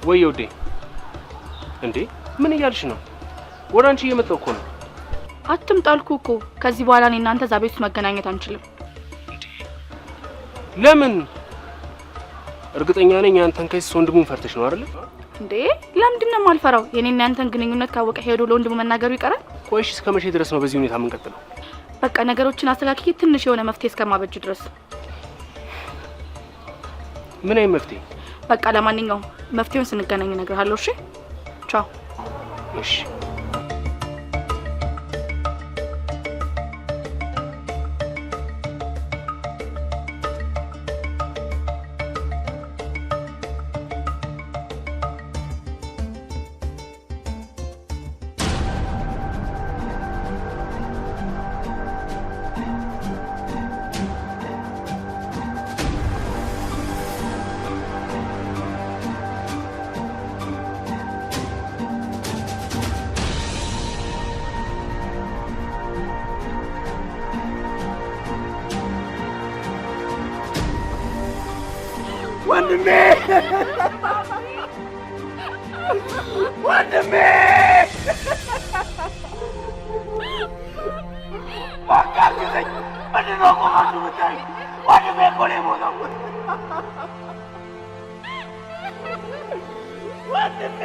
ወይ ወዴ እንዴ ምን እያልሽ ነው? ወደ አንቺ እየመጣሁ እኮ ነው። አትምጣልኩ እኮ ከዚህ በኋላ እኔ እናንተ እዛ ቤት መገናኘት አንችልም። ለምን? እርግጠኛ ነኝ አንተን ከዚህ ወንድሙን ፈርተሽ ነው አይደል? እንዴ ለምንድን ነው የማልፈራው? የኔና ያንተን ግንኙነት ካወቀ ሄዶ ለወንድሙ መናገሩ ይቀራል? ቆይሽ እስከመቼ ድረስ ነው በዚህ ሁኔታ የምንቀጥለው? በቃ ነገሮችን አስተካክዬ ትንሽ የሆነ መፍትሄ እስከማበጅ ድረስ። ምን አይነት መፍትሄ? በቃ ለማንኛውም መፍትሄውን ስንገናኝ እነግርሃለሁ። እሺ ቻው። እሺ ወንድሜ ዋጋግዘኝ ምንድነው ቆማሉ ብታይ ወንድሜ እኮ ነው የሞተው ወንድሜ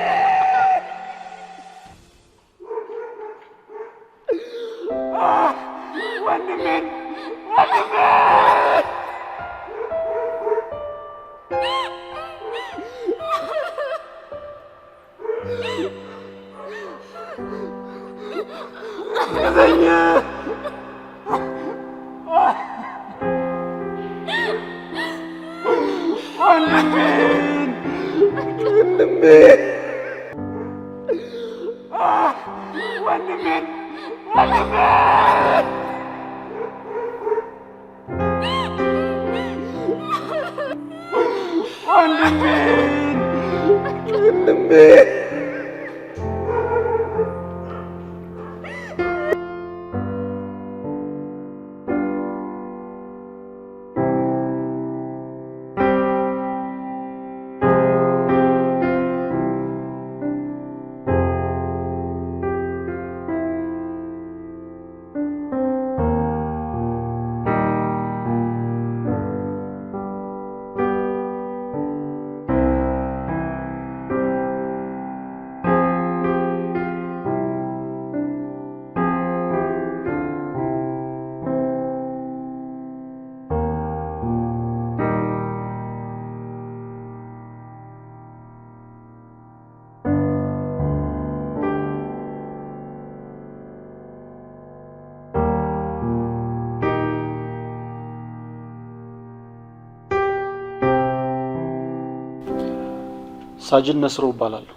ሳጅን ነስሮ እባላለሁ።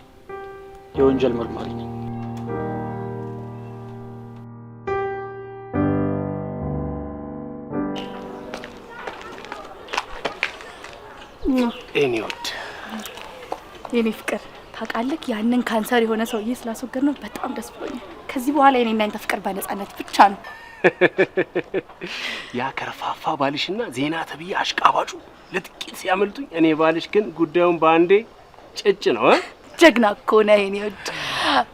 የወንጀል መርማሪ ነኝ። የኔ ፍቅር ታውቃለህ ያንን ካንሰር የሆነ ሰውዬ ስላስወገድ ነው በጣም ደስ ብሎኛል። ከዚህ በኋላ የኔና ያንተ ፍቅር በነጻነት ብቻ ነው። ያ ከረፋፋ ባልሽና ዜና ተብዬ አሽቃባጩ ለጥቂት ሲያመልጡኝ እኔ ባልሽ ግን ጉዳዩን ባንዴ ጭጭ ነው። ጀግና እኮ ነህ የኔ ወድ።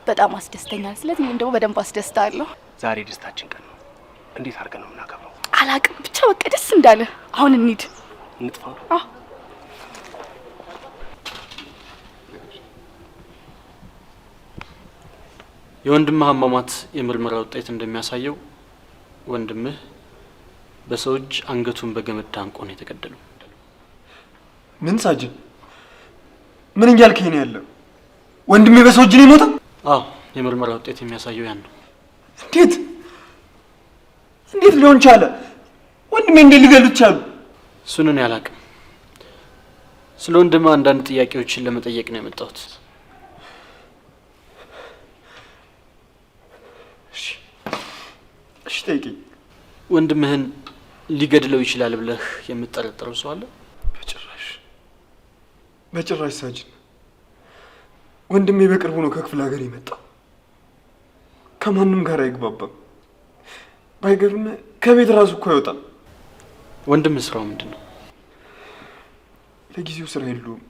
በጣም አስደስተኛል። ስለዚህ እኔም ደግሞ በደንብ አስደስታለሁ። ዛሬ ደስታችን ቀን ነው። እንዴት አድርገን ነው የምናከብረው? አላቅም፣ ብቻ በቃ ደስ እንዳለ። አሁን እንሂድ። እንጥፋ። የወንድምህ አሟሟት የምርመራ ውጤት እንደሚያሳየው ወንድምህ በሰው እጅ አንገቱን በገመድ ታንቆ ነው የተገደለው። ምን ሳጅን? ምን እያልከኝ ነው ያለው? ወንድሜ በሰው እጅ ነው የሞተው? አዎ፣ የምርመራ ውጤት የሚያሳየው ያን ነው። እንዴት ሊሆን ቻለ? ወንድሜ እንዴት ሊገሉት ቻሉ? እሱን እኔ አላውቅም። ስለ ወንድምህ አንዳንድ ጥያቄዎችን ለመጠየቅ ነው የመጣሁት። እሺ ጠይቀኝ። ወንድምህን ሊገድለው ይችላል ብለህ የምትጠረጥረው ሰው አለ? በጭራሽ ሳጅን። ወንድሜ በቅርቡ ነው ከክፍለ ሀገር የመጣው። ከማንም ጋር አይግባባም። ባይገርም ከቤት ራሱ እኮ አይወጣም። ወንድምህ ስራው ምንድን ነው? ለጊዜው ስራ የለውም።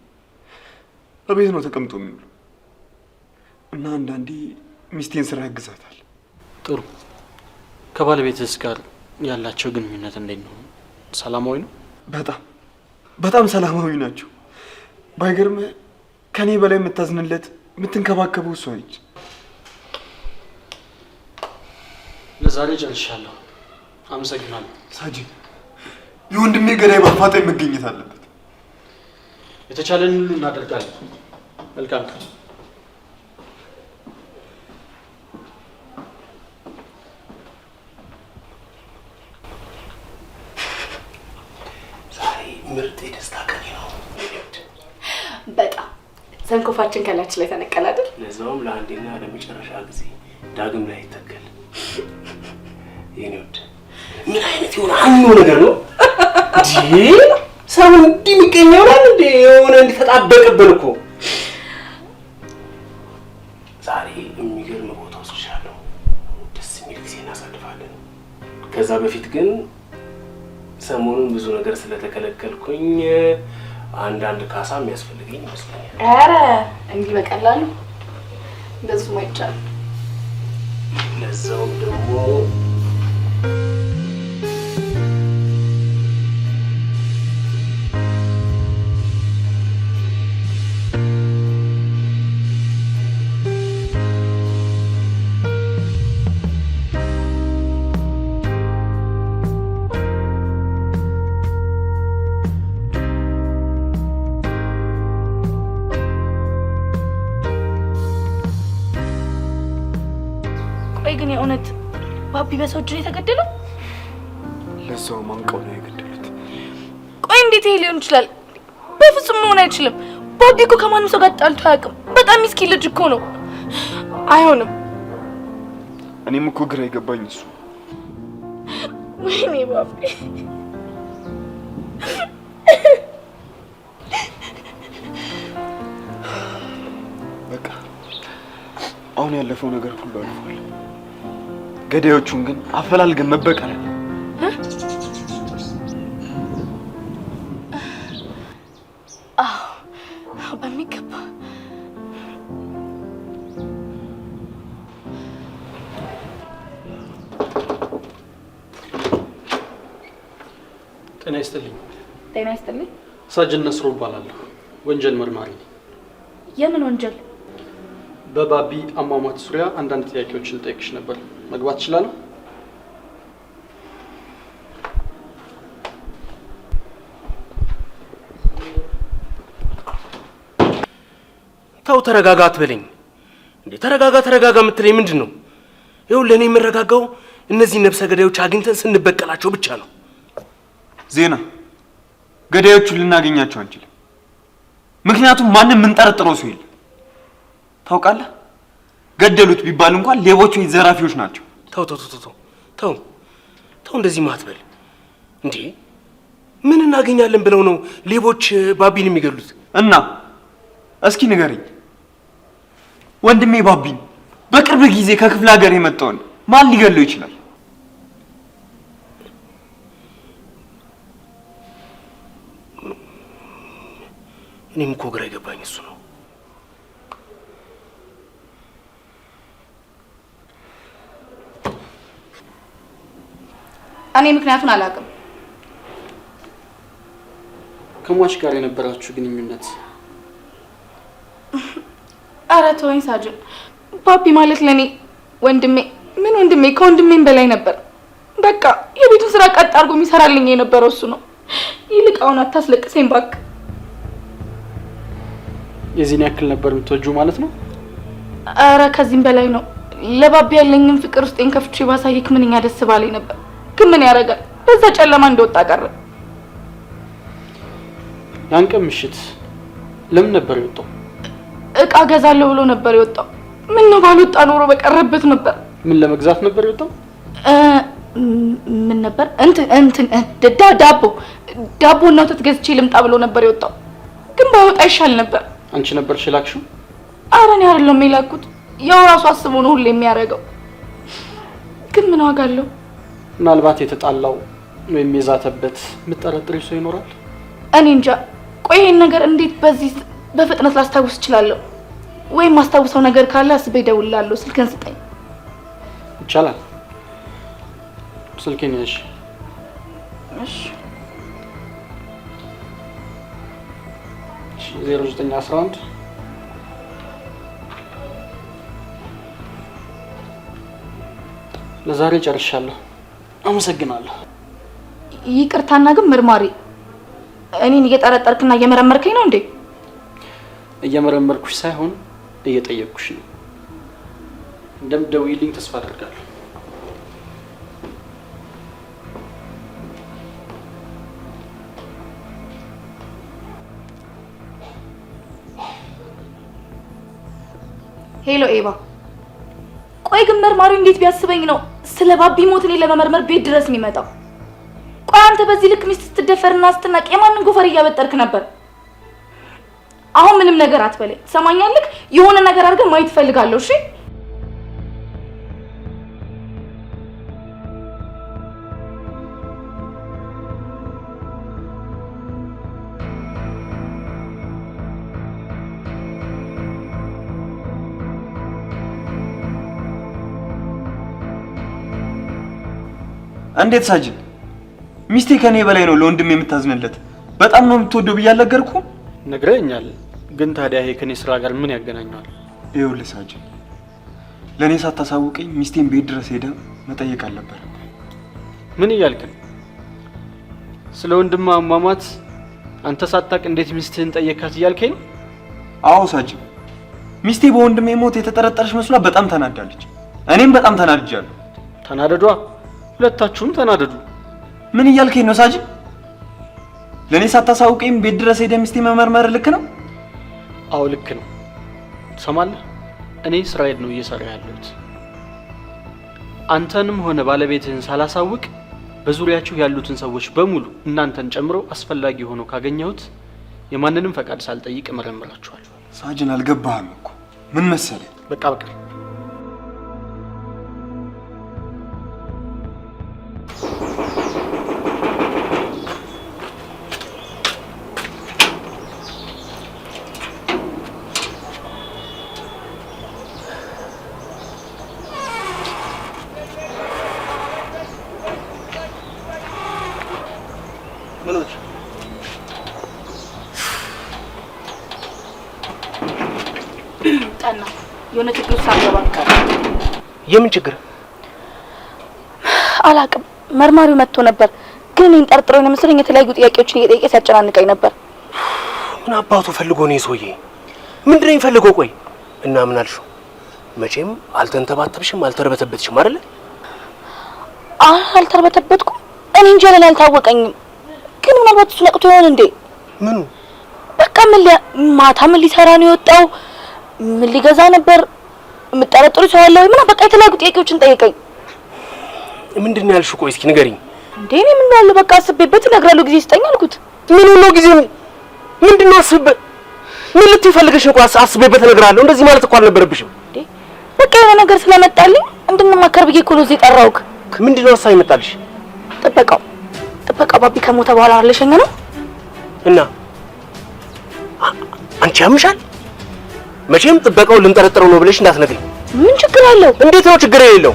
በቤት ነው ተቀምጦ የሚውለው እና አንዳንዴ ሚስቴን ስራ ያግዛታል። ጥሩ። ከባለቤትስ ጋር ያላቸው ግንኙነት እንዴት ነው? ሰላማዊ ነው? በጣም ሰላማዊ ናቸው። ባይገርም ከኔ በላይ የምታዝንለት የምትንከባከበው እሷ ነች። ለዛሬ ጨርሻለሁ። አመሰግናለሁ። ሳጅን፣ የወንድሜ ገዳይ በአፋጣኝ መገኘት አለበት። የተቻለን ሁሉ እናደርጋለን። መልካም ቀን። ዛሬ ምርጥ የደስታ ቀን ነው። በጣም ሰንኮፋችን ከላችን ላይ ተነቀለ አይደል? ለዛውም ለአንዴና ለመጨረሻ ጊዜ ዳግም ላይ ይተከል። የኔ ወድ ምን አይነት የሆነ አኙ ነገር ነው እንዴ? ሰው እንዲህ የሚገኘው ነው እንዴ? የሆነ እንዲተጣበቅብን እኮ። ዛሬ የሚገርም ቦታ ወስጃለሁ። ደስ የሚል ጊዜ እናሳልፋለን። ከዛ በፊት ግን ሰሞኑን ብዙ ነገር ስለተከለከልኩኝ አንዳንድ ካሳ የሚያስፈልገኝ ይመስለኛል። ኧረ እንዲህ በቀላሉ እንደዚህም አይቻልም። ለዛውም ደግሞ ግን የእውነት ባቢ በሰው እጅ ነው የተገደለው? ለዛው ማንቀው ነው የገደሉት። ቆይ እንዴት ይሄ ሊሆን ይችላል? በፍጹም መሆን አይችልም። ባቢ እኮ ከማንም ሰው ጋር ጣልቶ አያውቅም። በጣም ምስኪን ልጅ እኮ ነው። አይሆንም። እኔም እኮ ግራ የገባኝ እሱ። ወይኔ ባቢ። በቃ አሁን ያለፈው ነገር ሁሉ አልፏል። ገዳዮቹን ግን አፈላልገን መበቀል አለ። በሚገባ ጤና ይስጥልኝ። ጤና ይስጥልኝ። ሳጅን ነስሮ እባላለሁ። ወንጀል መርማሪ ነኝ። የምን ወንጀል? በባቢ አሟሟት ዙሪያ አንዳንድ ጥያቄዎችን ልጠይቅሽ ነበር። መግባት እችላለሁ? ተው ተረጋጋ አትበለኝ እንዴ! ተረጋጋ የምትለኝ ምንድን ነው? ይኸው ለእኔ የምረጋጋው እነዚህ ነፍሰ ገዳዮች አግኝተን ስንበቀላቸው ብቻ ነው። ዜና፣ ገዳዮቹን ልናገኛቸው አንችልም። ምክንያቱም ማንም የምንጠረጥረው ሰው የለም። ታውቃለህ፣ ገደሉት ቢባል እንኳን ሌቦች ወይ ዘራፊዎች ናቸው። ተው እንደዚህ ማትበል እንዴ! ምን እናገኛለን ብለው ነው ሌቦች ባቢን የሚገሉት? እና እስኪ ንገረኝ፣ ወንድሜ ባቢን በቅርብ ጊዜ ከክፍለ ሀገር የመጣውን ማን ሊገለው ይችላል? እኔም እኮ ግራ የገባኝ እሱ ነው። እኔ ምክንያቱን አላውቅም። ከሟች ጋር የነበራችሁ ግንኙነት? ኧረ ተወኝ ሳጅን። ባቢ ማለት ለኔ ወንድሜ፣ ምን ወንድሜ፣ ከወንድሜም በላይ ነበር። በቃ የቤቱን ስራ ቀጥ አድርጎ የሚሰራልኝ የነበረው እሱ ነው። ይልቅ አሁን አታስለቅሰኝ እባክህ። የዚህን ያክል ነበር የምትወጂው ማለት ነው? ኧረ ከዚህም በላይ ነው። ለባቢ ያለኝን ፍቅር ውስጤን ከፍቼ ባሳይክ ምንኛ ደስ ባለኝ ነበር። ግን ምን ያደርጋል፣ በዛ ጨለማ እንደወጣ ቀረ። ያን ቀን ምሽት ለምን ነበር የወጣው? እቃ ገዛለሁ ብሎ ነበር የወጣው። ምን ነው ባልወጣ ኖሮ በቀረበት ነበር። ምን ለመግዛት ነበር የወጣው? ምን ነበር ዳቦ እና ወተት ገዝቼ ልምጣ ብሎ ነበር የወጣው። ግን ባይወጣ ይሻል ነበር። አንቺ ነበርሽ የላክሽው? ኧረ እኔ አይደለም የላኩት። ያው ራሱ አስቦ ነው ሁሌ የሚያደርገው። ግን ምን ዋጋ አለው? ምናልባት የተጣላው ወይም የዛተበት የምትጠረጥሪው ሰው ይኖራል? እኔ እንጃ። ቆይ ይሄን ነገር እንዴት በዚህ በፍጥነት ላስታውስ እችላለሁ። ወይም ማስታውሰው ነገር ካለ አስቤ እደውልልሃለሁ። ስልክህን ስጠኝ። ይቻላል። ስልኬን ያዥ። እሺ 0911 ለዛሬ ጨርሻለሁ። አመሰግናለሁ። ይቅርታና ግን መርማሪ እኔን እየጠረጠርክና እየመረመርከኝ ነው እንዴ? እየመረመርኩሽ ሳይሆን እየጠየቅኩሽ ነው። እንደምትደውይልኝ ተስፋ አደርጋለሁ። ሄሎ ኤባ። ቆይ ግን መርማሪው እንዴት ቢያስበኝ ነው ስለ ባቢ ሞት እኔን ለመመርመር ቤት ድረስ የሚመጣው? ቆይ አንተ በዚህ ልክ ሚስት ስትደፈርና ስትናቅ የማንን ጎፈር እያበጠርክ ነበር? አሁን ምንም ነገር አትበለኝ። ትሰማኛለህ? የሆነ ነገር አድርገን ማየት እፈልጋለሁ። እሺ እንዴት ሳጅን? ሚስቴ ከኔ በላይ ነው ለወንድም የምታዝንለት። በጣም ነው የምትወደው ብዬ አልነገርኩህም? ነግረኛል። ግን ታዲያ ይሄ ከኔ ስራ ጋር ምን ያገናኘዋል? ይኸውልህ ሳጅን፣ ለእኔ ሳታሳውቀኝ ሚስቴን ቤት ድረስ ሄደ መጠየቅ አልነበረም። ምን እያልክ ነው? ስለ ወንድም አሟሟት አንተ ሳታውቅ እንዴት ሚስትህን ጠየካት እያልከኝ ነው? አዎ ሳጅን፣ ሚስቴ በወንድሜ ሞት የተጠረጠረች መስሏ በጣም ተናዳለች። እኔም በጣም ተናድጃለሁ። ተናደዷ። ሁለታችሁም ተናደዱ። ምን እያልከኝ ነው ሳጅን? ለኔ ሳታሳውቀኝ ቤት ድረስ ሄደ ሚስቴ መመርመር ልክ ነው? አዎ ልክ ነው። ትሰማለህ? እኔ ስራዬን ነው እየሰራሁ ያለሁት። አንተንም ሆነ ባለቤትህን ሳላሳውቅ በዙሪያችሁ ያሉትን ሰዎች በሙሉ እናንተን ጨምሮ አስፈላጊ ሆኖ ካገኘሁት የማንንም ፈቃድ ሳልጠይቅ እመረምራችኋለሁ። ሳጅን አልገባህም እኮ። ምን መሰለህ? በቃ በቃ። ጠና የሆነ ችግር ሳገባ ነው። የምን ችግር? አላቅም። መርማሪው መጥቶ ነበር፣ ግን እኔን ጠርጥሮኝ ነው መሰለኝ የተለያዩ ጥያቄዎችን እየጠየቀ ሲያጨናንቀኝ ነበር። ምን አባቱ ፈልጎ ነው ሰውዬ? ምንድን ነው የሚፈልገው? ቆይ እና ምን አልሽው? መቼም አልተንተባተብሽም አልተርበተበትሽም አይደለ? አልተርበተበትኩም። እኔ እንጃ ለኔ አልታወቀኝም። ግን ምናልባት እሱ ነቅቶ ይሆን እንዴ? ምኑ? በቃ ማታ ምን ሊሰራ ነው የወጣው? ምን ሊገዛ ነበር? የምጠረጥሩ ሰው አለ ወይ? ምን በቃ የተለያዩ ጥያቄዎችን ጠየቀኝ። ምንድን ነው ያልሽው? ቆይ እስኪ ንገሪኝ። እንዴ እኔ ምን ያለው በቃ አስቤበት እነግራለሁ፣ ጊዜ ስጠኝ አልኩት። ምን ነው ጊዜ? ምንድን ነው አስቤበት? ምን ልትይ ፈልገሽ ነው? አስቤበት እነግራለሁ። እንደዚህ ማለት እኮ አልነበረብሽም። እንዴ በቃ የሆነ ነገር ስለመጣልኝ እንድንማከር ብዬ እኮ ነው እዚህ ጠራሁክ። ምንድን ነው ሀሳብ ይመጣልሽ? ጥበቃው ባቢ ከሞተ በኋላ አለሸኝ ነው እና አንቺ ያምሻል። መቼም ጥበቃው ልንጠረጥረው ነው ብለሽ እንዳትነግሪኝ። ምን ችግር አለው? እንዴት ነው ችግር የሌለው?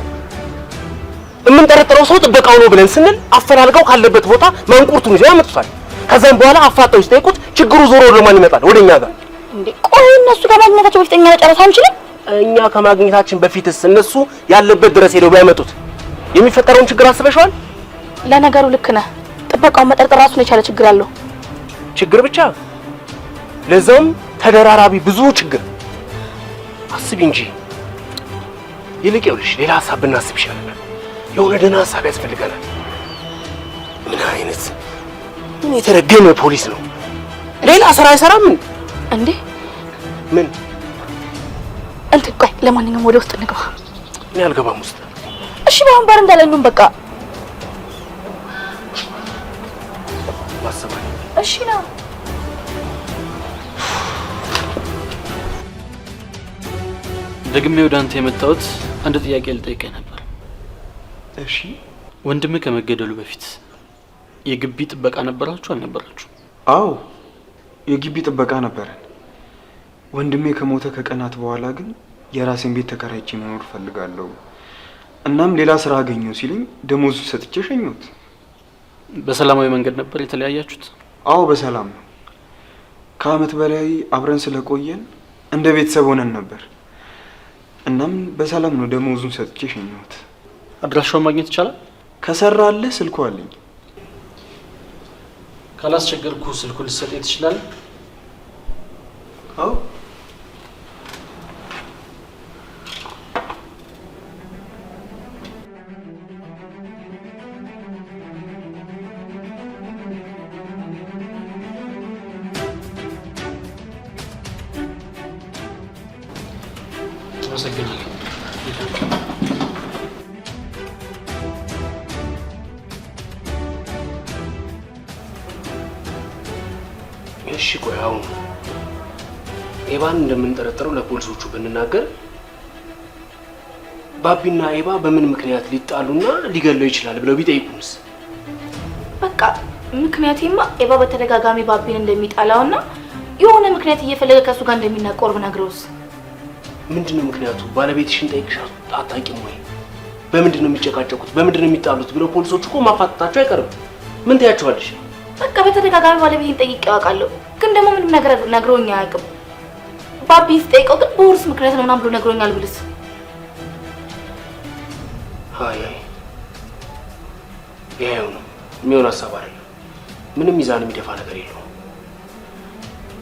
የምንጠረጥረው ሰው ጥበቃው ነው ብለን ስንል አፈላልገው ካለበት ቦታ ማንቁርቱን ይዘው ያመጡታል። ከዛም በኋላ አፋጣው ሲጠይቁት ችግሩ ዞሮ ወደ ማን ይመጣል? ወደኛ ጋር። እንዴ ቆይ እነሱ ከማግኘታቸው በፊት እኛ መጨረስ አንችልም? እኛ ከማግኘታችን በፊትስ እነሱ ያለበት ድረስ ሄደው ቢያመጡት የሚፈጠረውን ችግር አስበሽዋል? ለነገሩ ልክ ነህ። ጥበቃውን መጠርጠር ራሱን የቻለ ችግር አለው። ችግር ብቻ? ለዛውም ተደራራቢ ብዙ ችግር። አስቢ እንጂ። ይልቅ ይኸውልሽ ሌላ ሀሳብ ብናስብ ይሻላል። የሆነ ደህና ሀሳብ ያስፈልገናል። ምን የተረገመ ፖሊስ ነው? ሌላ ስራ አይሰራም እንዴ? ምን እንትን ቆይ፣ ለማንኛውም ወደ ውስጥ እንግባ። እኔ አልገባም ውስጥ። እሺ ባሁን ባር እንዳለሉም በቃ ማሰማኝ። እሺ ነው። ደግሜ ወደ አንተ የመጣሁት አንድ ጥያቄ ልጠይቅህ ነበር። እሺ። ወንድምህ ከመገደሉ በፊት የግቢ ጥበቃ ነበራችሁ አልነበራችሁ? አዎ የግቢ ጥበቃ ነበረን። ወንድሜ ከሞተ ከቀናት በኋላ ግን የራሴን ቤት ተከራይቼ መኖር ፈልጋለሁ። እናም ሌላ ስራ አገኘው ሲለኝ ደሞዙ ሰጥቼ ሸኘሁት። በሰላማዊ መንገድ ነበር የተለያያችሁት? አዎ በሰላም ነው። ከአመት በላይ አብረን ስለቆየን እንደ ቤተሰብ ሆነን ነበር። እናም በሰላም ነው ደሞዙን ሰጥቼ ሸኘሁት። አድራሻውን ማግኘት ይቻላል? ከሰራለህ ስልኩ አለኝ። ካላስቸገርኩ ስልኩን ልትሰጠኝ ትችላለህ? አዎ አመሰግናለሁ። እሺ ቆይ አሁን ኤባን እንደምንጠረጥረው ለፖሊሶቹ ብንናገር ባቢና ኤባ በምን ምክንያት ሊጣሉና ሊገለው ይችላል ብለው ቢጠይቁንስ? በቃ ምክንያቴማ ኤባ በተደጋጋሚ ባቢን እንደሚጣላውና የሆነ ምክንያት እየፈለገ ከሱ ጋር እንደሚናቆር ብነግረውስ? ምንድነው ምክንያቱ? ባለቤትሽን ጠይቅሽ አታውቂም ወይ? በምንድነው የሚጨቃጨቁት? በምንድነው የሚጣሉት ብለው ፖሊሶቹ እኮ ማፋጠጣቸው አይቀርም። ምን ትያቸዋለሽ? በቃ በተደጋጋሚ ባለቤቴን ጠይቄው አውቃለሁ፣ ግን ደግሞ ምንም ነገር ነግሮኝ አያውቅም። ባቢ ስጠይቀው ግን በውርስ ምክንያት ነው ምናምን ብሎ ነግሮኛል ብልስ? አይ ይሄው ነው የሚሆን ሀሳብ አይደለም። ምንም ሚዛን የሚደፋ ነገር የለውም።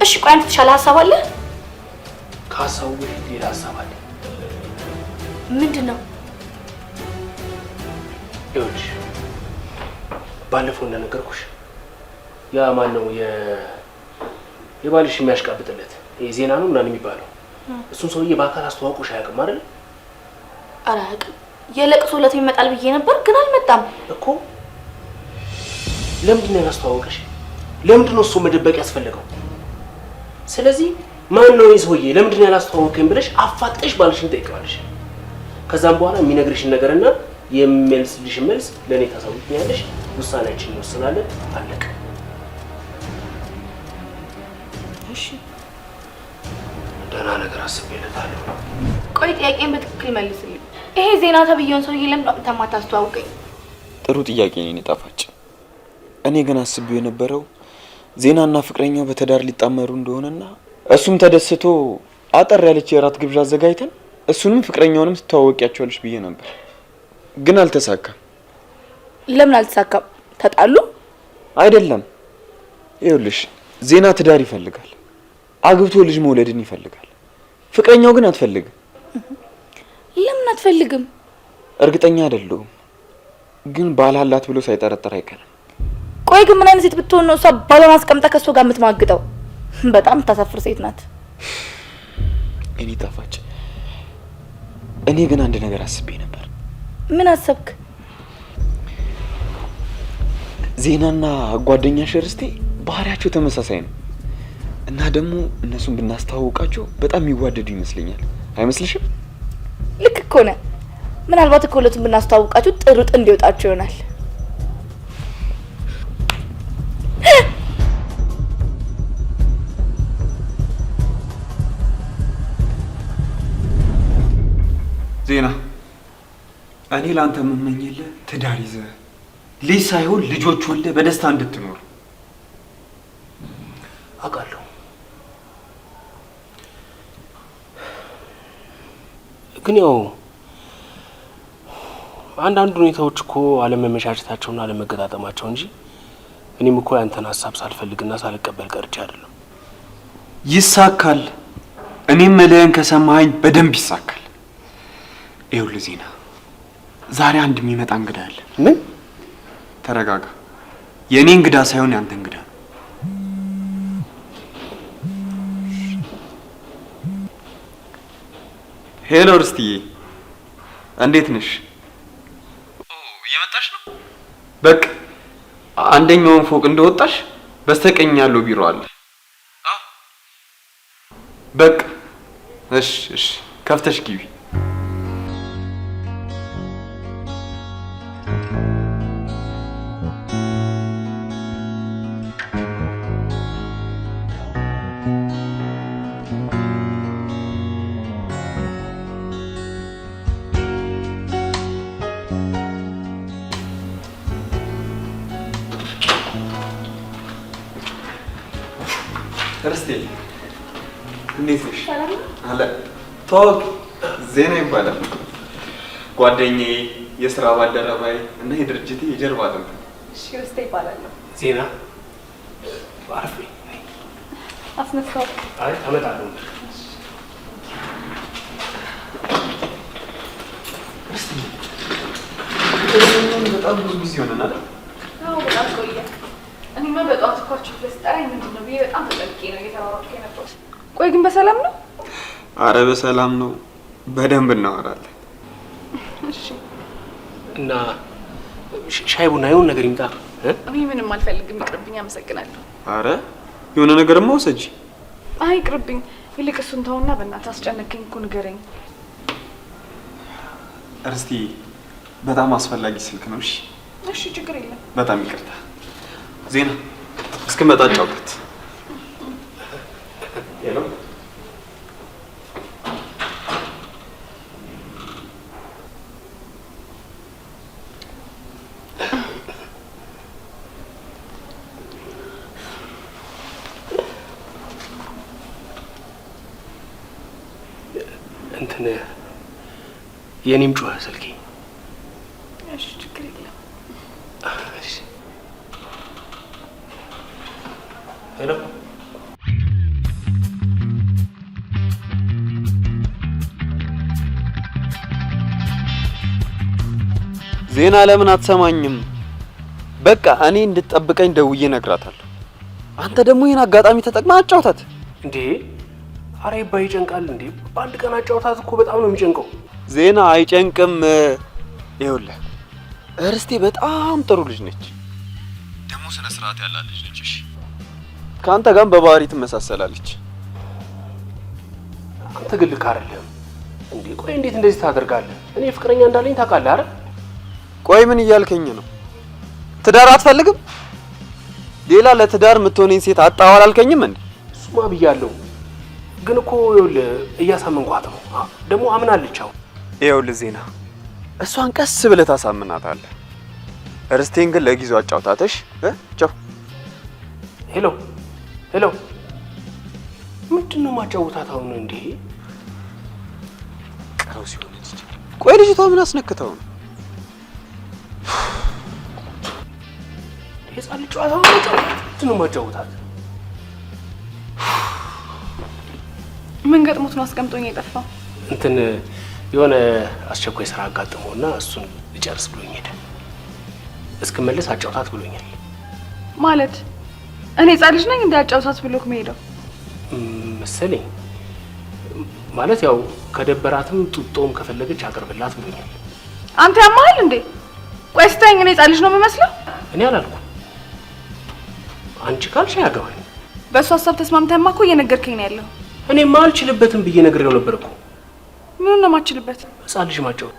እሺ ቆይ አንተ ተሻለ ሀሳብ አለ? ከሀሳቡ በፊት ሌላ ሀሳብ አለ። ምንድን ነው? ይኸውልሽ ባለፈው እንደነገርኩሽ ያ ማን ነው የባልሽ የሚያሽቃብጥለት ዜና ነው ምናምን የሚባለው እሱን ሰውዬ በአካል አስተዋውቆሽ አያውቅም አይደል? ኧረ አያውቅም። የለቅሶ ዕለት ይመጣል ብዬ ነበር ግን አልመጣም እኮ። ለምንድን ነው ያላስተዋወቀሽ? ለምንድን ነው እሱ መደበቅ ያስፈለገው? ስለዚህ ማን ነው ይህ ሰውዬ ለምንድን ነው ያላስተዋወቀኝ ብለሽ አፋጠሽ ባልሽን ጠይቀዋለሽ። ከዛም በኋላ የሚነግርሽን ነገርና የሚመልስልሽን መልስ ለእኔ ታሳውቂኛለሽ። ውሳኔያችንን እንወስናለን። አለቀ። እሺ ደህና ነገር አስቤለታለሁ። ቆይ ጥያቄን በትክክል መልስልኝ። ይሄ ዜና ተብዬውን ሰውዬ ለምን አታስተዋውቀኝ? ጥሩ ጥያቄ ነው ጣፋጭ። እኔ ግን አስቤው የነበረው ዜናና ፍቅረኛው በትዳር ሊጣመሩ እንደሆነና እሱም ተደስቶ አጠር ያለች የራት ግብዣ አዘጋጅተን እሱንም ፍቅረኛውንም ትተዋወቂያቸዋለሽ ብዬ ነበር፣ ግን አልተሳካም። ለምን አልተሳካም? ተጣሉ? አይደለም። ይኸውልሽ ዜና ትዳር ይፈልጋል፣ አግብቶ ልጅ መውለድን ይፈልጋል። ፍቅረኛው ግን አትፈልግም። ለምን አትፈልግም? እርግጠኛ አይደለሁም፣ ግን ባል አላት ብሎ ሳይጠረጥር አይቀርም። ቆይ ግን ምን አይነት ሴት ብትሆን ነው እሷ ባሏን አስቀምጣ ከእሷ ጋር የምትማግጠው? በጣም ታሳፍር ሴት ናት። እኔ ጣፋጭ፣ እኔ ግን አንድ ነገር አስቤ ነበር። ምን አሰብክ? ዜናና ጓደኛሽ ርስቴ ባህሪያቸው ተመሳሳይ ነው እና ደግሞ እነሱን ብናስተዋውቃቸው በጣም የሚዋደዱ ይመስለኛል። አይመስልሽም? ልክ እኮ ነህ። ምናልባት እኮ ሁለቱን ብናስተዋውቃቸው ጥሩ ጥንድ ይወጣቸው ይሆናል። ዜና፣ እኔ ላንተ የምመኝልህ ትዳር ይዘህ ልጅ ሳይሆን ልጆች ወልደህ በደስታ እንድትኖር አውቃለሁ። ግን ያው አንዳንድ ሁኔታዎች እኮ አለመመቻቸታቸውና አለመገጣጠማቸው እንጂ እኔም እኮ ያንተን ሀሳብ ሳልፈልግና ሳልቀበል ቀርቼ አይደለም። ይሳካል። እኔም መልህን ከሰማኸኝ በደንብ ይሳካል። ይኸውልህ ዜና፣ ዛሬ አንድ የሚመጣ እንግዳ አለ። ምን? ተረጋጋ። የእኔ እንግዳ ሳይሆን ያንተ እንግዳ ነው። ሄሎ ርስትዬ፣ እንዴት ነሽ? እየመጣሽ ነው? በቃ አንደኛውን ፎቅ እንደወጣሽ በስተቀኝ ያለው ቢሮ አለ። በቃ እሺ፣ እሺ፣ ከፍተሽ ግቢ። እርስቴ እንዴት ነሽ? አለ ተዋወቅ፣ ዜና ይባላል። ጓደኛዬ፣ የስራ ባልደረባዬ እና የድርጅቴ የጀርባ አጥንት። እሺ እርስቴ ይባላል። ዜና አረፍ አስነሳው። አይ አመጣለሁ። በጣም ብዙ ጊዜ ሆነናል። አዎ በጣም ቆየ። እኔማ በጠዋት እኮ ስለስጠራኝ ምንድን ነው ብዬ በጣም ተጠንቅቄ ነው እየተሯሯጥኩ የነበረው። ቆይ ግን በሰላም ነው? አረ በሰላም ነው። በደንብ እናወራለን። እሺ። እና ሻይ ቡና የሆነ ነገር ይምጣ። እኔ ምንም አልፈልግም፣ ይቅርብኝ። አመሰግናለሁ። አረ የሆነ ነገርማ ውሰጂ። አይ ይቅርብኝ። ይልቅ እሱን ተውና በእናትህ አስጨነቀኝ እኮ ንገረኝ። እርስቲ በጣም አስፈላጊ ስልክ ነው። እሺ እሺ፣ ችግር የለም። በጣም ይቅርታ። ዜና እስክመጣ ጫውበት። ሄሎ እንትን የኔም ጮኸ ስልኬ። እሺ ችግር የለም። እሺ ሄሎ ዜና ለምን አትሰማኝም? በቃ እኔ እንድትጠብቀኝ ደውዬ እነግራታለሁ። አንተ ደግሞ ይሄን አጋጣሚ ተጠቅመህ አጫውታት እንዴ። አሬ ባይ ይጨንቃል እንዴ? በአንድ ቀን አጫውታት እኮ በጣም ነው የሚጨንቀው። ዜና አይጨንቅም። ይኸውልህ እርስቴ በጣም ጥሩ ልጅ ነች፣ ደግሞ ስነ ስርዓት ያላት ልጅ ነች። እሺ ከአንተ ጋርም በባህሪ ትመሳሰላለች። አንተ ግን ልክ አይደለም እንዴ። ቆይ እንዴት እንደዚህ ታደርጋለህ? እኔ ፍቅረኛ እንዳለኝ ታውቃለህ አይደል? ቆይ ምን እያልከኝ ነው? ትዳር አትፈልግም? ሌላ ለትዳር የምትሆነኝ ሴት አጣሁ አላልከኝም እንዴ? እሱማ ብያለሁ፣ ግን እኮ ይኸውልህ እያሳመንኳት ነው። ደግሞ አምናለች። አሁን ይኸውልህ ዜና እሷን ቀስ ብለህ ታሳምናታለህ። እርስቴን ግን ለጊዜው አጫውታተሽ ቻው። ሄሎ ሄሎ፣ ምንድን ነው ማጫወታት አሁን እንዴ? ቀረው ሲሆን ልጅ ቆይ ልጅቷ ምን አስነክተው ነው? የጻል ጨዋታው ነው ጨዋታ። ምንድን ነው ማጫወታት? ምን ገጥሞት ነው አስቀምጦኝ የጠፋው? እንትን የሆነ አስቸኳይ ስራ አጋጥሞና እሱን ልጨርስ ብሎኝ ሄደ። እስክመለስ አጫውታት ብሎኛል። ማለት እኔ ሕፃን ልጅ ነኝ እንዴ አጫውታት ብሎክ መሄደው? መሰለኝ። ማለት ያው ከደበራትም ጡጦም ከፈለገች አቅርብላት ብሎኛል። አንተ ያማሃል እንዴ? ቆይ ስታይኝ እኔ ሕፃን ልጅ ነው የምመስለው? እኔ አላልኩም። አንቺ ካልሽ ያገባኝ። በእሱ ሀሳብ ተስማምተህማ እኮ እየነገርከኝ ነው ያለው። እኔማ አልችልበትም ብዬ ነግሬው ነበር እኮ። ምኑን ነው የማልችልበት? ሕፃን ልጅ ማጫወት።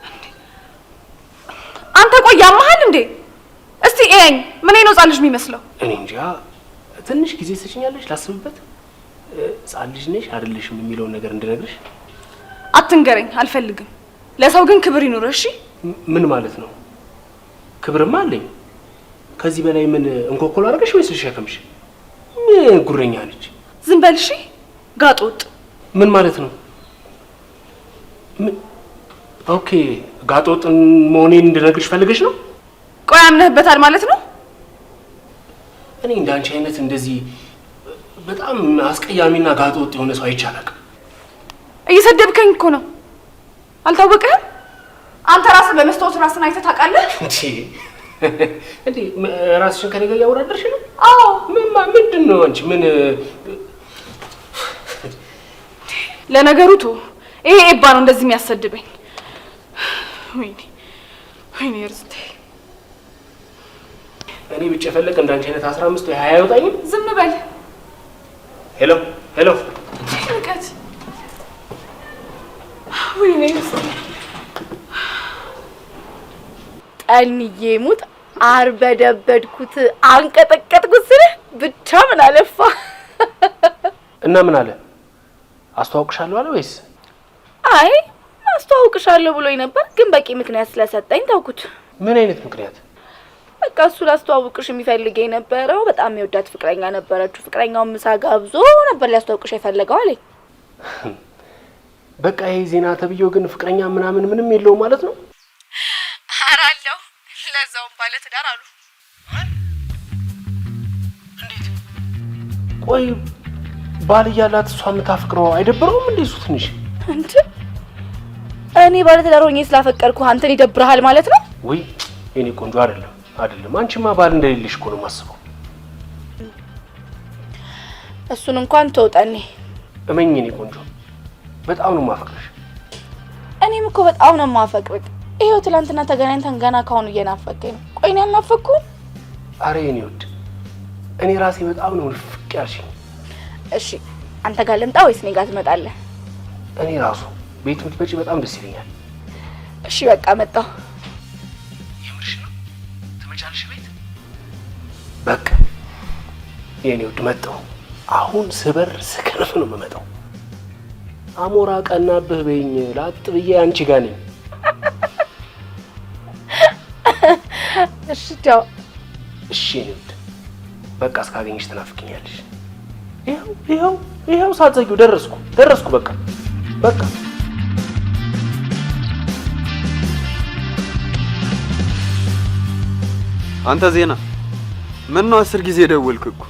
አንተ ቆይ ያማሃል እንዴ? እስቲ እየኝ፣ ምን ነው ሕፃን ልጅ የሚመስለው? እኔ እንጃ። ትንሽ ጊዜ ትሰጪኛለሽ ላስብበት? ሕፃን ልጅ ነሽ አይደለሽም የሚለውን ነገር እንድነግርሽ። አትንገረኝ፣ አልፈልግም። ለሰው ግን ክብር ይኑር እሺ? ምን ማለት ነው? ክብርማ አለኝ። ከዚህ በላይ ምን እንኮኮል አድርገሽ ወይስ ልሸከምሽ? ምን ጉረኛ ነች? ዝም በል እሺ። ጋጥ ወጥ ምን ማለት ነው? ኦኬ፣ ጋጥ ወጥ መሆኔን እንድነግርሽ ፈልገሽ ነው? ቆይ አምነህበታል ማለት ነው? እኔ እንዳንቺ አይነት እንደዚህ በጣም አስቀያሚና ጋጥ ወጥ የሆነ ሰው አይቻላል። እየሰደብከኝ እኮ ነው። አልታወቀህም? አንተ ራስህ በመስታወት ራስን አይተህ ታውቃለህ እንዴ? ራስሽን ከኔ ጋር እያወዳደርሽ ነው? አዎ። ምንድን ነው አንቺ? ምን ለነገሩ ቶ ይሄ ኤባ ነው እንደዚህ የሚያሰድበኝ። ወይኔ ወይኔ እርስቴ። እኔ ብቻ ፈለቀ እንዳንቺ አይነት 15 ወይ 20 አይወጣኝም። ዝም በል። ሄሎ ሄሎ። ንቀት። ወይኔ እርስቴ። ጠንዬ ሙት አርበደበድኩት አንቀጠቀጥኩት ስልህ ብቻ ምን አለፋ። እና ምን አለ? አስተዋውቅሻለሁ አለ ወይስ? አይ አስተዋውቅሻለሁ ብሎኝ ነበር፣ ግን በቂ ምክንያት ስለሰጠኝ ተውኩት። ምን አይነት ምክንያት? በቃ እሱ ላስተዋውቅሽ የሚፈልገኝ ነበረው። በጣም የወዳት ፍቅረኛ ነበረችው። ፍቅረኛውን ምሳ ጋብዞ ነበር ሊያስተዋውቅሽ የፈለገው አለኝ። በቃ ይሄ ዜና ተብዬው ግን ፍቅረኛ ምንም የለውም ማለት ነው? ኧረ አለው። ለዛውም ባለ ትዳር አሉ። እንዴት? ቆይ ባል እያላት እሷ የምታፈቅረው አይደብረውም እንዴ? እሱ ትንሽ እንዴ እኔ ባለ ትዳር ሆኜ ስላፈቀርኩ አንተን ይደብርሃል ማለት ነው? ወይ የኔ ቆንጆ አይደለም። አንቺማ ባል እንደሌለሽ እኮ ነው የማስበው። እሱን እንኳን ተውጣኔ እመኝ የኔ ቆንጆ በጣም ነው የማፈቅርሽ። እኔም እኮ በጣም ነው የማፈቅርህ። ይሄው ትላንትና ተገናኝተን ገና ካሁኑ እየናፈቀኝ ነው። ቆይ እኔ አልናፈቅኩም? አረ የኔ ውድ እኔ ራሴ በጣም ነው ፍቅ ያልሽኝ። እሺ አንተ ጋር ልምጣ ወይስ እኔ ጋር ትመጣለህ? እኔ ራሱ ቤት ምትመጪ በጣም ደስ ይለኛል። እሺ በቃ መጣሁ። የምርሽ ነው? ትመጫለሽ ቤት? በቃ የኔ ውድ መጣሁ። አሁን ስበር ስከነፍ ነው የምመጣው። አሞራ ቀናብህ በይኝ ላጥ ብዬ አንቺ ጋር ነኝ። እሺ ቻው። እሺ የኔ ውድ በቃ እስካገኝሽ ትናፍቂኛለሽ። ይኸው ሳትዘጊው ደረስኩ በቃ አንተ ዜና ምን ነው 10 ጊዜ ደወልክ እኮ?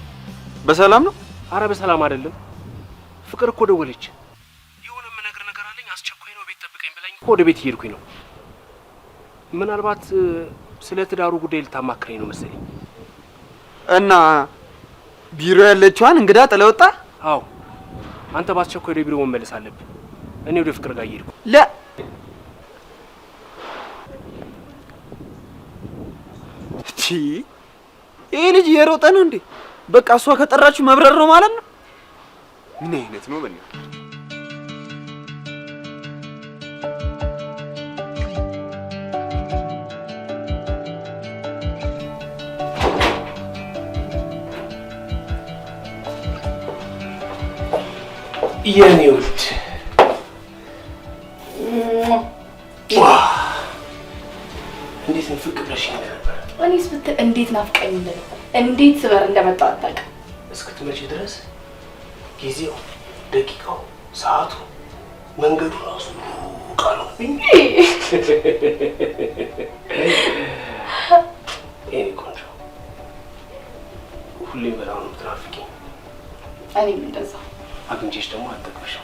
በሰላም ነው? አረ በሰላም አይደለም። ፍቅር እኮ ደወለች። የሆነ የምነግር ነገር አለኝ አስቸኳይ ነው ቤት ጠብቀኝ ብላኝ እኮ ወደ ቤት እየሄድኩኝ ነው። ምናልባት ስለ ትዳሩ ጉዳይ ልታማክረኝ ነው መሰለኝ። እና ቢሮ ያለችዋን እንግዳ ጥለውጣ? አዎ አንተ ባስቸኳይ ወደ ቢሮ መመለስ አለብህ። እኔ ወደ ፍቅር ጋር እየሄድኩ ይሄ ልጅ እየሮጠ ነው እንዴ? በቃ እሷ ከጠራችሁ መብረር ነው ማለት ነው። ምን አይነት ነው በእኔ የኔ ውድ እንዴት ነው ፍቅር ብለሽኝ ነበር? እኔስ ብትል እንዴት ናፍቀኝ ነበር። እንዴት ስበር እንደመጣው አታውቅም። እስክትመጪ ድረስ ጊዜው፣ ደቂቃው፣ ሰዓቱ፣ መንገዱ ራሱ ቃሉ እንዴ የኔ ቆንጆ ሁሌም በጣም ነው የምትናፍቂኝ። እኔም እንደዛ አግኝቼሽ ደግሞ አልጠቅምሽም።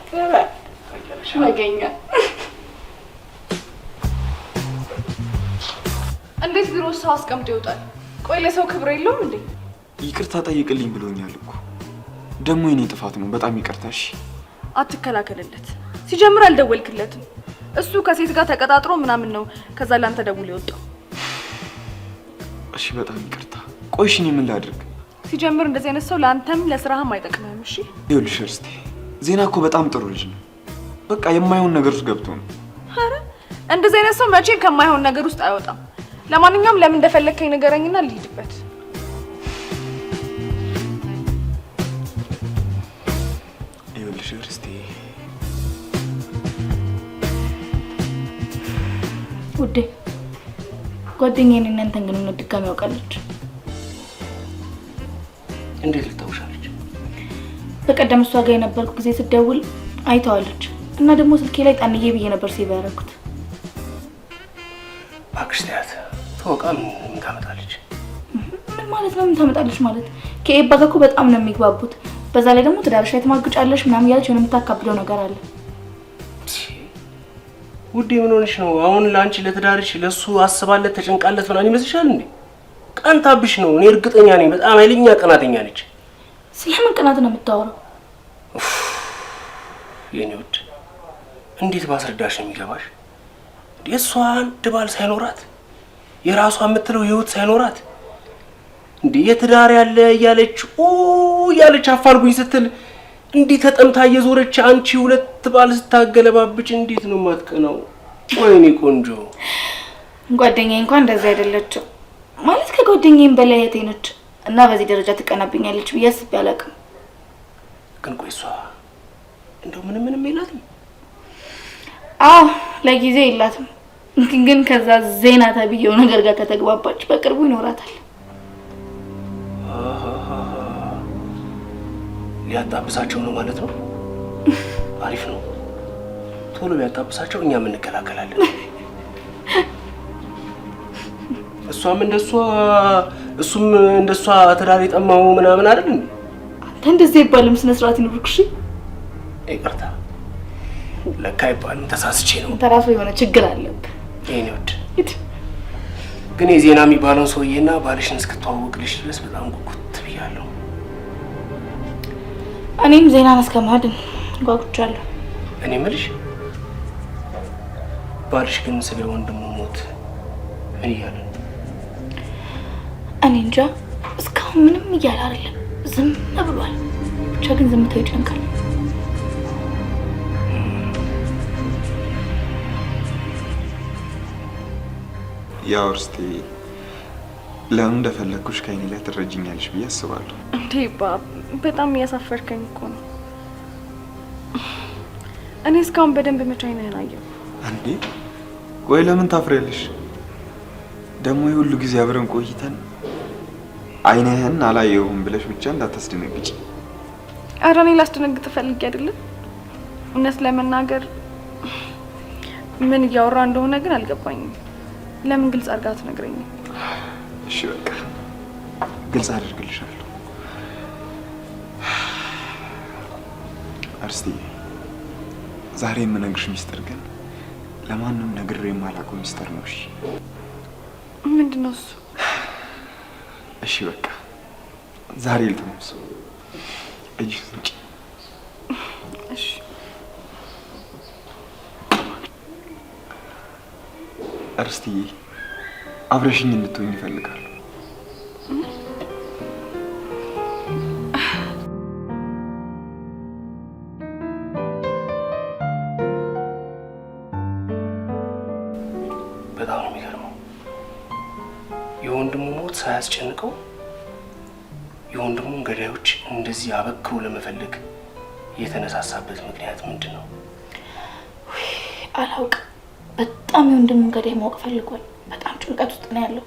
መገኛ እንዴት ቢሮ ሰው አስቀምጦ ይወጣል? ቆይ ለሰው ክብር የለውም እንዴ? ይቅርታ ጠይቅልኝ ብሎኛል እኮ። ደግሞ የኔ ጥፋት ነው። በጣም ይቅርታ። እሺ አትከላከልለት። ሲጀምር አልደወልክለትም። እሱ ከሴት ጋር ተቀጣጥሮ ምናምን ነው ከዛ ላንተ ደውሎ ይወጣው። እሺ በጣም ይቅርታ። ቆይ እሺ እኔ ምን ላድርግ? ሲጀምር እንደዚህ አይነት ሰው ለአንተም ለስራህም አይጠቅምህም። እሺ ይኸውልሽ እርስቴ ዜና እኮ በጣም ጥሩ ልጅ ነው። በቃ የማይሆን ነገር ውስጥ ገብቶ ነው። ኧረ እንደዚህ አይነት ሰው መቼም ከማይሆን ነገር ውስጥ አይወጣም። ለማንኛውም ለምን እንደፈለከኝ ንገረኝና ልሂድበት። ይኸውልሽ እርስቴ ውዴ ጓደኛዬን እናንተን ግንኙነት ድጋሚ ያውቃለች። እንዴት ልታውሻለች? በቀደም እሷ ጋር የነበርኩ ጊዜ ስትደውል አይተዋለች እና ደግሞ ስልኬ ላይ ጣንዬ ብዬ ነበር ሴቭ ያደረኩት። እባክሽ ተያት። ተወቃ ምን ታመጣለች? ምን ማለት ነው? ምን ታመጣለች ማለት? ከኤባ ጋር እኮ በጣም ነው የሚግባቡት። በዛ ላይ ደግሞ ትዳርሽ ላይ ትማግጫለሽ ምናምን እያለች የሆነ የምታካብደው ነገር አለ። ውዴ ምን ሆነሽ ነው? አሁን ለአንቺ ለትዳርሽ ለሱ አስባለት ተጨንቃለት ምናምን ይመስልሻል እንዴ? ቀንታብሽ ነው። እኔ እርግጠኛ ነኝ በጣም ኃይለኛ ቀናተኛ ነች። ስለምን ቅናት ነው የምታወራው? የኔ ውድ እንዴት ባስረዳሽ ነው የሚገባሽ? እሷ አንድ ባል ሳይኖራት የራሷ የምትለው ህይወት ሳይኖራት እንዴ የትዳር ያለ እያለች አፋልጉኝ ስትል እንዴ ተጠምታ እየዞረች አንቺ ሁለት ባል ስታገለባብጭ እንዴት ነው የማትቀናው? ወይኔ ቆንጆ ጓደኛዬ እንኳን እንደዛ አይደለችም ማለት ከጓደኛዬም በላይ እህቴ ነች እና በዚህ ደረጃ ትቀናብኛለች ብዬ አስቤ አላውቅም። ግን ቆይ እሷ እንደው ምንም የላትም? አዎ ለጊዜው የላትም። ግን ከዛ ዜና ተብዬው ነገር ጋር ከተግባባች በቅርቡ ይኖራታል። ሊያጣብሳቸው ነው ማለት ነው። አሪፍ ነው። ቶሎ ቢያጣብሳቸው እኛም እንከላከላለን። እሷም እንደሷ እሱም እንደሷ ትዳር የጠማው ምናምን አይደል? አንተ እንደዚህ ይባልም ስነ ስርዓት ይኑርክሽ። ይቅርታ ለካ ይባልም ተሳስቼ ነው። ተራሶ የሆነ ችግር አለብህ። የኔ ወድ ግን የዜና የሚባለውን ሰውዬና ባልሽን እስክተዋወቅልሽ ድረስ በጣም ጉጉት ብያለሁ። እኔም ዜናን እስከማድን ጓጉቻለሁ። እኔ የምልሽ ባልሽ ግን ስለ ወንድሙ ሞት ምን እያለ ነው? እኔ እንጃ እስካሁን ምንም እያለ አይደለም፣ ዝም ብሏል። ብቻ ግን ዝምታው ይጨንቃል። ያው እርስቴ ለምን እንደፈለግኩሽ ከእኔ ላይ ትረጅኛለሽ ብዬ አስባለሁ። እንዴ ባብ በጣም እያሳፈርከኝ እኮ ነው። እኔ እስካሁን በደንብ መቼ አይነህን አየሁ እንዴ? ቆይ ለምን ታፍሪያለሽ? ደግሞ የሁሉ ጊዜ አብረን ቆይተን አይነህን አላየሁም ብለሽ ብቻ እንዳታስደነግጪ። ኧረ እኔ ላስደነግጥ ፈልጌ አይደለም። እውነት ለመናገር ምን እያወራ እንደሆነ ግን አልገባኝም። ለምን ግልጽ አድርጋ አትነግረኝም? እሺ በቃ ግልጽ አድርግልሻለሁ። አርስቲ ዛሬ የምነግርሽ ሚስጥር ግን ለማንም ነግሬ የማላውቀው ሚስጥር ነው። እሺ ምንድነው እሱ? እሺ በቃ ዛሬ ልተምስ እጅ ስንጭ። እሺ አርስቲ አብረሽኝ እንድትሆኝ ይፈልጋሉ። በጣም ነው የሚገርመው። የወንድሙ ሞት ሳያስጨንቀው የወንድሙን ገዳዮች እንደዚህ አበክሮ ለመፈለግ የተነሳሳበት ምክንያት ምንድን ነው? አላውቅም። በጣም የወንድሙን ገዳይ ማወቅ ፈልጓል። በጣም ጭንቀት ውስጥ ነው ያለው።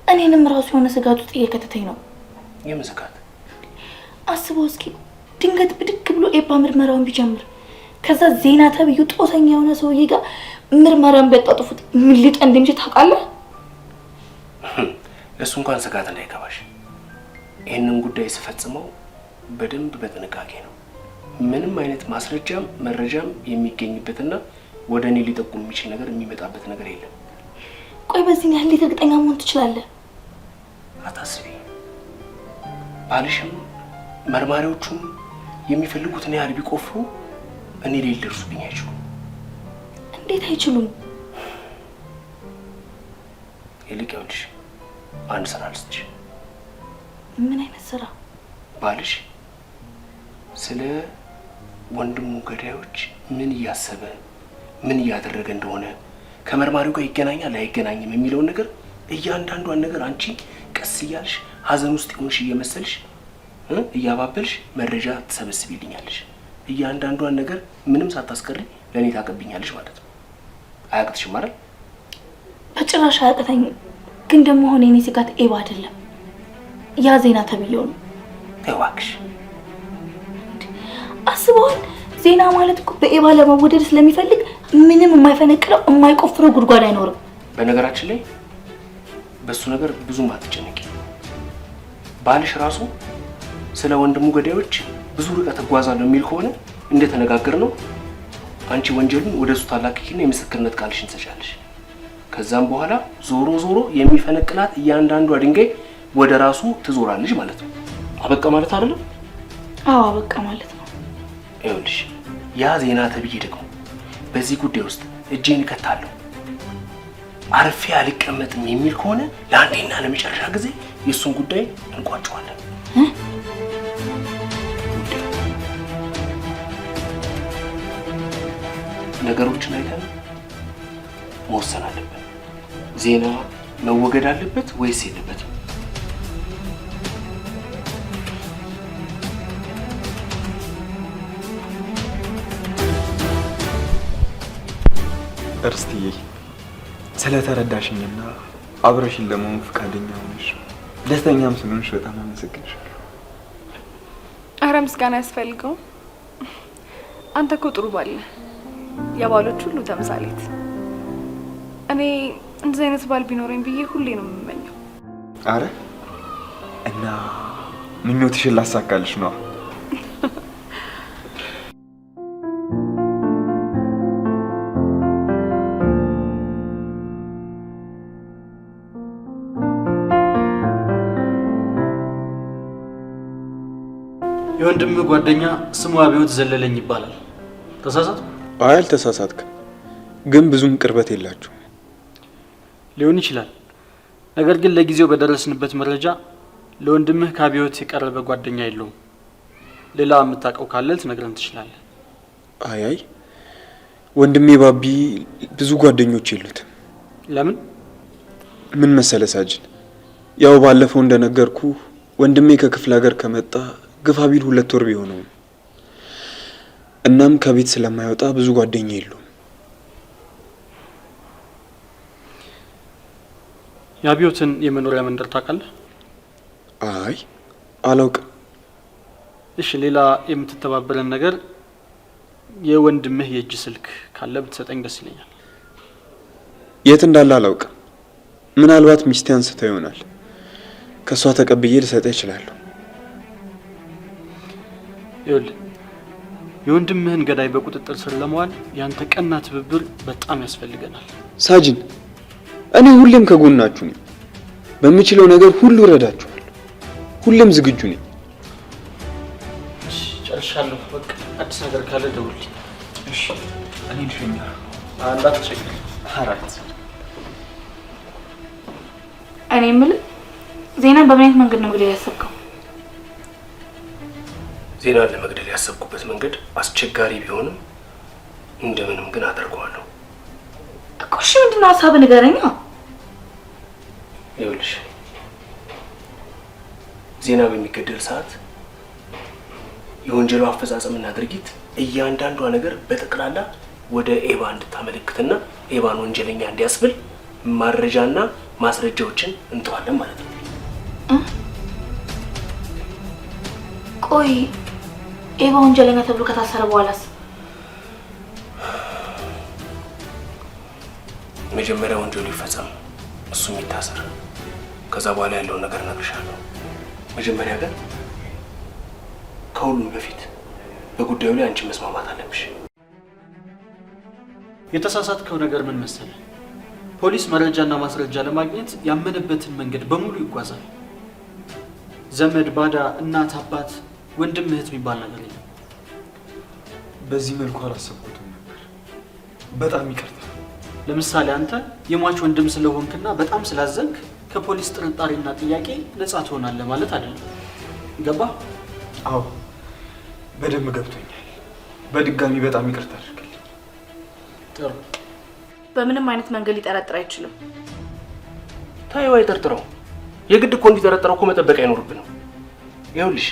እኔንም ራሱ የሆነ ስጋት ውስጥ እየከተተኝ ነው። የምን ስጋት? አስበው እስኪ ድንገት ብድግ ብሎ ኤባ ምርመራውን ቢጀምር፣ ከዛ ዜና ተብዩ ጦሰኛ የሆነ ሰውዬ ጋር ምርመራን ቢያጣጥፉት ምን ሊጠ እንደሚችል ታውቃለህ? እሱ እንኳን ስጋት እንዳይገባሽ። ይህንን ጉዳይ ስፈጽመው በደንብ በጥንቃቄ ነው። ምንም አይነት ማስረጃም መረጃም የሚገኝበትና ወደ እኔ ሊጠቁም የሚችል ነገር የሚመጣበት ነገር የለም። ቆይ በዚህ ያህል እርግጠኛ መሆን ትችላለህ? አታስቢ። ባልሽም መርማሪዎቹም የሚፈልጉትን ያህል ቢቆፍሩ እኔ ላይ ሊደርሱብኝ አይችሉም። እንዴት አይችሉም? ይልቅ ይኸውልሽ አንድ ስራ ልስጥሽ። ምን አይነት ስራ? ባልሽ ስለ ወንድሙ ገዳዮች ምን እያሰበ ምን እያደረገ እንደሆነ ከመርማሪው ጋር ይገናኛል አይገናኝም የሚለውን ነገር እያንዳንዷን ነገር አንቺ ቀስ እያልሽ ሀዘን ውስጥ ሆንሽ እየመሰልሽ እያባበልሽ መረጃ ትሰበስቢልኛለሽ። እያንዳንዷን ነገር ምንም ሳታስቀሪ ለእኔ ታቀብኛለሽ ማለት ነው። አያቅትሽም አይደል? በጭራሽ አያቅተኝም። ግን ደግሞ ሆነ የኔ ስጋት ኤባ አይደለም፣ ያ ዜና ተብዬው ነው። እባክሽ አስበዋል። ዜና ማለት እኮ በኤባ ለመወደድ ስለሚፈልግ ምንም የማይፈነቅለው የማይቆፍረው ጉድጓድ አይኖርም። በነገራችን ላይ በሱ ነገር ብዙም አትጨነቂ። ባልሽ ራሱ ስለ ወንድሙ ገዳዮች ብዙ ርቀት እጓዛለሁ የሚል ከሆነ እንደተነጋገርነው አንቺ ወንጀሉን ወደሱ ታላቅቂና የምስክርነት ቃልሽን ትሰጫለሽ። ከዛም በኋላ ዞሮ ዞሮ የሚፈነቅላት እያንዳንዷ ድንጋይ ወደ ራሱ ትዞራለች ማለት ነው። አበቃ ማለት አይደለም? አዎ አበቃ ማለት ነው። ይኸውልሽ ያ ዜና ተብዬ ደግሞ በዚህ ጉዳይ ውስጥ እጄን እከታለሁ አርፌ አልቀመጥም የሚል ከሆነ ለአንዴና ለመጨረሻ ጊዜ የእሱን ጉዳይ እንቋጨዋለን። ነገሮችን አይተን መወሰን አለብን። ዜና መወገድ አለበት ወይስ የለበትም? እርስትዬ ስለተረዳሽኝና አብረሽኝ ለመሆን ፈቃደኛ ሆነሽ ደስተኛም ስለሆንሽ በጣም አመሰግንሻለሁ። ኧረ ምስጋና ያስፈልገው። አንተ እኮ ጥሩ ባል ነህ፣ የባሎች ሁሉ ተምሳሌት። እኔ እንደዚህ አይነት ባል ቢኖረኝ ብዬ ሁሌ ነው የምመኘው። አረ እና ምኞትሽን ላሳካልሽ ነው። የወንድምህ ጓደኛ ስሙ አብዮት ዘለለኝ ይባላል። ተሳሳትኩ? አይ አልተሳሳትክም፣ ግን ብዙም ቅርበት የላችሁ ሊሆን ይችላል። ነገር ግን ለጊዜው በደረስንበት መረጃ ለወንድምህ ከአብዮት የቀረበ ጓደኛ የለውም። ሌላ የምታውቀው ካለ ልትነግረን ትችላለህ። አይ ወንድሜ ባቢ ብዙ ጓደኞች የሉትም። ለምን? ምን መሰለ ሳጅን፣ ያው ባለፈው እንደነገርኩ ወንድሜ ከክፍለ ሀገር ከመጣ ግፋ ቢል 2 ወር ቢሆነው፣ እናም ከቤት ስለማይወጣ ብዙ ጓደኛ የለውም። የአብዮትን የመኖሪያ መንደር ታውቃለህ? አይ አላውቅም። እሺ ሌላ የምትተባበረን ነገር የወንድምህ የእጅ ስልክ ካለ ብትሰጠኝ ደስ ይለኛል። የት እንዳለ አላውቅም። ምናልባት ሚስቴ አንስታ ይሆናል። ከሷ ተቀብዬ ልሰጠህ እችላለሁ። ይኸውልህ የወንድምህን ገዳይ በቁጥጥር ስር ለመዋል ያንተ ቀና ትብብር በጣም ያስፈልገናል። ሳጅን እኔ ሁሌም ከጎናችሁ ነኝ። በምችለው ነገር ሁሉ እረዳችኋለሁ። ሁሌም ዝግጁ ነኝ። እሺ ጨርሻለሁ። በቃ አዲስ ነገር ካለ ደውልልኝ። እሺ እኔ ልሸኛለሁ። እንዳትቸገር። አራት እኔ የምልህ ዜናን በምን አይነት መንገድ ነው እንግዲህ ያሰብከው? ዜናን ለመግደል ያሰብኩበት መንገድ አስቸጋሪ ቢሆንም እንደምንም ግን አደርገዋለሁ። እኮ እሺ ምንድን ነው ሀሳብህ ንገረኝ። ይኸውልሽ ዜና በሚገደል ሰዓት የወንጀሉ አፈጻጸምና ድርጊት እያንዳንዷ ነገር በጠቅላላ ወደ ኤባ እንድታመለክትና ኤባን ወንጀለኛ እንዲያስብል ማረጃና ማስረጃዎችን እንተዋለን ማለት ነው። ቆይ ኤባ ወንጀለኛ ተብሎ ከታሰረ በኋላስ? መጀመሪያ ወንጀሉ ይፈጸም፣ እሱም ይታሰር። ከዛ በኋላ ያለውን ነገር እነግርሻለሁ። መጀመሪያ ግን ከሁሉም በፊት በጉዳዩ ላይ አንቺ መስማማት አለብሽ። የተሳሳትከው ነገር ምን መሰለህ? ፖሊስ መረጃና ማስረጃ ለማግኘት ያመነበትን መንገድ በሙሉ ይጓዛል። ዘመድ፣ ባዳ፣ እናት፣ አባት፣ ወንድም፣ እህት የሚባል ነገር የለም። በዚህ መልኩ አላሰብኩትም ነበር። በጣም ይቅርታ። ለምሳሌ አንተ የሟች ወንድም ስለሆንክና በጣም ስላዘንክ ከፖሊስ ጥርጣሬና ጥያቄ ነፃ ትሆናለህ ማለት አይደለም። ገባ? አዎ በደንብ ገብቶኛል። በድጋሚ በጣም ይቅርታ አድርግልኝ። ጥሩ። በምንም አይነት መንገድ ሊጠረጥር አይችልም። ታየው አይጠርጥረው። የግድ እኮ እንዲጠረጥረው እኮ መጠበቅ አይኖርብንም። ይኸውልሽ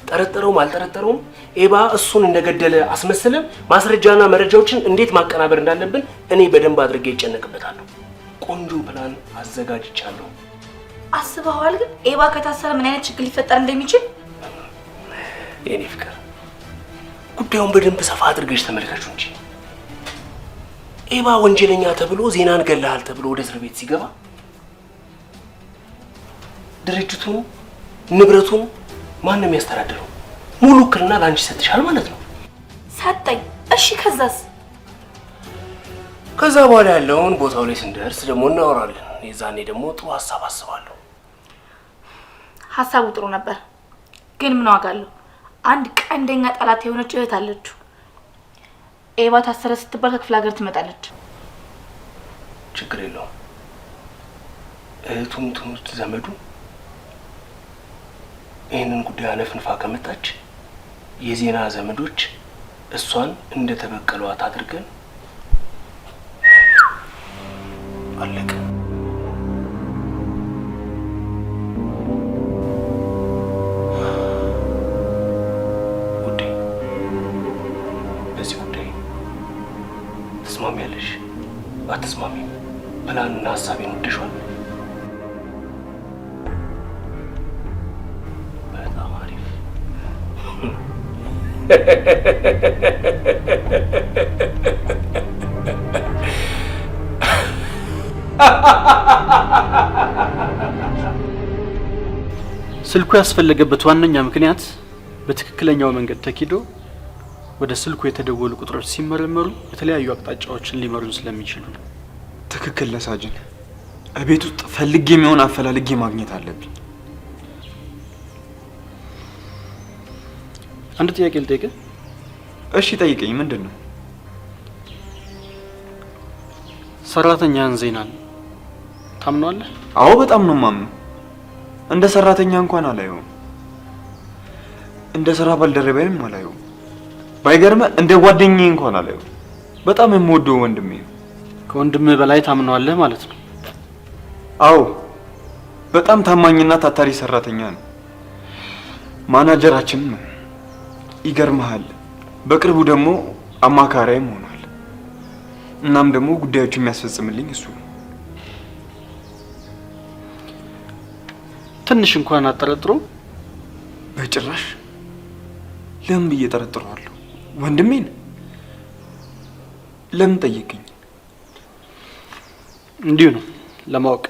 ጠረጠረውም አልጠረጠረውም ኤባ እሱን እንደገደለ አስመስለ ማስረጃና መረጃዎችን እንዴት ማቀናበር እንዳለብን እኔ በደንብ አድርጌ ይጨነቅበታለሁ። ቆንጆ ፕላን አዘጋጅቻለሁ። አስበዋል? ግን ኤባ ከታሰረ ምን አይነት ችግር ሊፈጠር እንደሚችል? የኔ ፍቅር ጉዳዩን በደንብ ሰፋ አድርገሽ ተመልከቹ እንጂ ኤባ ወንጀለኛ ተብሎ ዜናን ገለሃል ተብሎ ወደ እስር ቤት ሲገባ ድርጅቱን ንብረቱን ማን ነው የሚያስተዳድረው? ሙሉ ውክልና ላንቺ ሰጥሻል ማለት ነው። ሰጠኝ። እሺ ከዛስ? ከዛ በኋላ ያለውን ቦታው ላይ ስንደርስ ደግሞ እናወራለን። የዛኔ ደግሞ ጥሩ ሀሳብ አስባለሁ። ሀሳቡ ጥሩ ነበር፣ ግን ምን ዋጋ አለው? አንድ ቀንደኛ ጠላት የሆነች እህት አለችው። ኤባ ታሰረ ስትባል ከክፍለ ሀገር ትመጣለች። ችግር የለውም። እህቱም ትምህርት ዘመዱ ይህንን ጉዳይ አነፍንፋ ከመጣች የዜና ዘመዶች እሷን እንደተበቀሏት አድርገን አለቀ። ውዴ በዚህ ጉዳይ ትስማሚያለሽ? አትስማሚም? ፕላኑና ሀሳቤን ወደሽዋል? በጣም አሪፍ። ስልኩ ያስፈለገበት ዋነኛ ምክንያት በትክክለኛው መንገድ ተኪዶ ወደ ስልኩ የተደወሉ ቁጥሮች ሲመረመሩ የተለያዩ አቅጣጫዎችን ሊመሩን ስለሚችሉ ነው። ትክክል ለሳጅን። እቤት ውስጥ ፈልጌ የሚሆን አፈላልጌ ማግኘት አለብኝ። አንድ ጥያቄ ልጠይቅህ? እሺ ጠይቀኝ። ምንድን ነው? ሰራተኛን ዜናን ታምነዋለህ? አዎ በጣም ነው የማምነው። እንደ ሰራተኛ እንኳን አላየውም፣ እንደ ስራ ባልደረባዬም አላየውም። ባይገርምህ እንደ ጓደኛዬ እንኳን አላየውም። በጣም የምወደው ወንድሜ ነው። ከወንድምህ በላይ ታምነዋለህ ማለት ነው? አዎ በጣም ታማኝና ታታሪ ሰራተኛ ነው። ማናጀራችንም ነው። ይገርምሃል፣ በቅርቡ ደግሞ አማካሪም ሆኗል። እናም ደግሞ ጉዳዮቹ የሚያስፈጽምልኝ እሱ ነው። ትንሽ እንኳን አጠረጥሮ? በጭራሽ። ለምን ብዬ ጠረጥረዋለሁ? ወንድሜን ለምን ጠየቀኝ? እንዲሁ ነው ለማወቅ።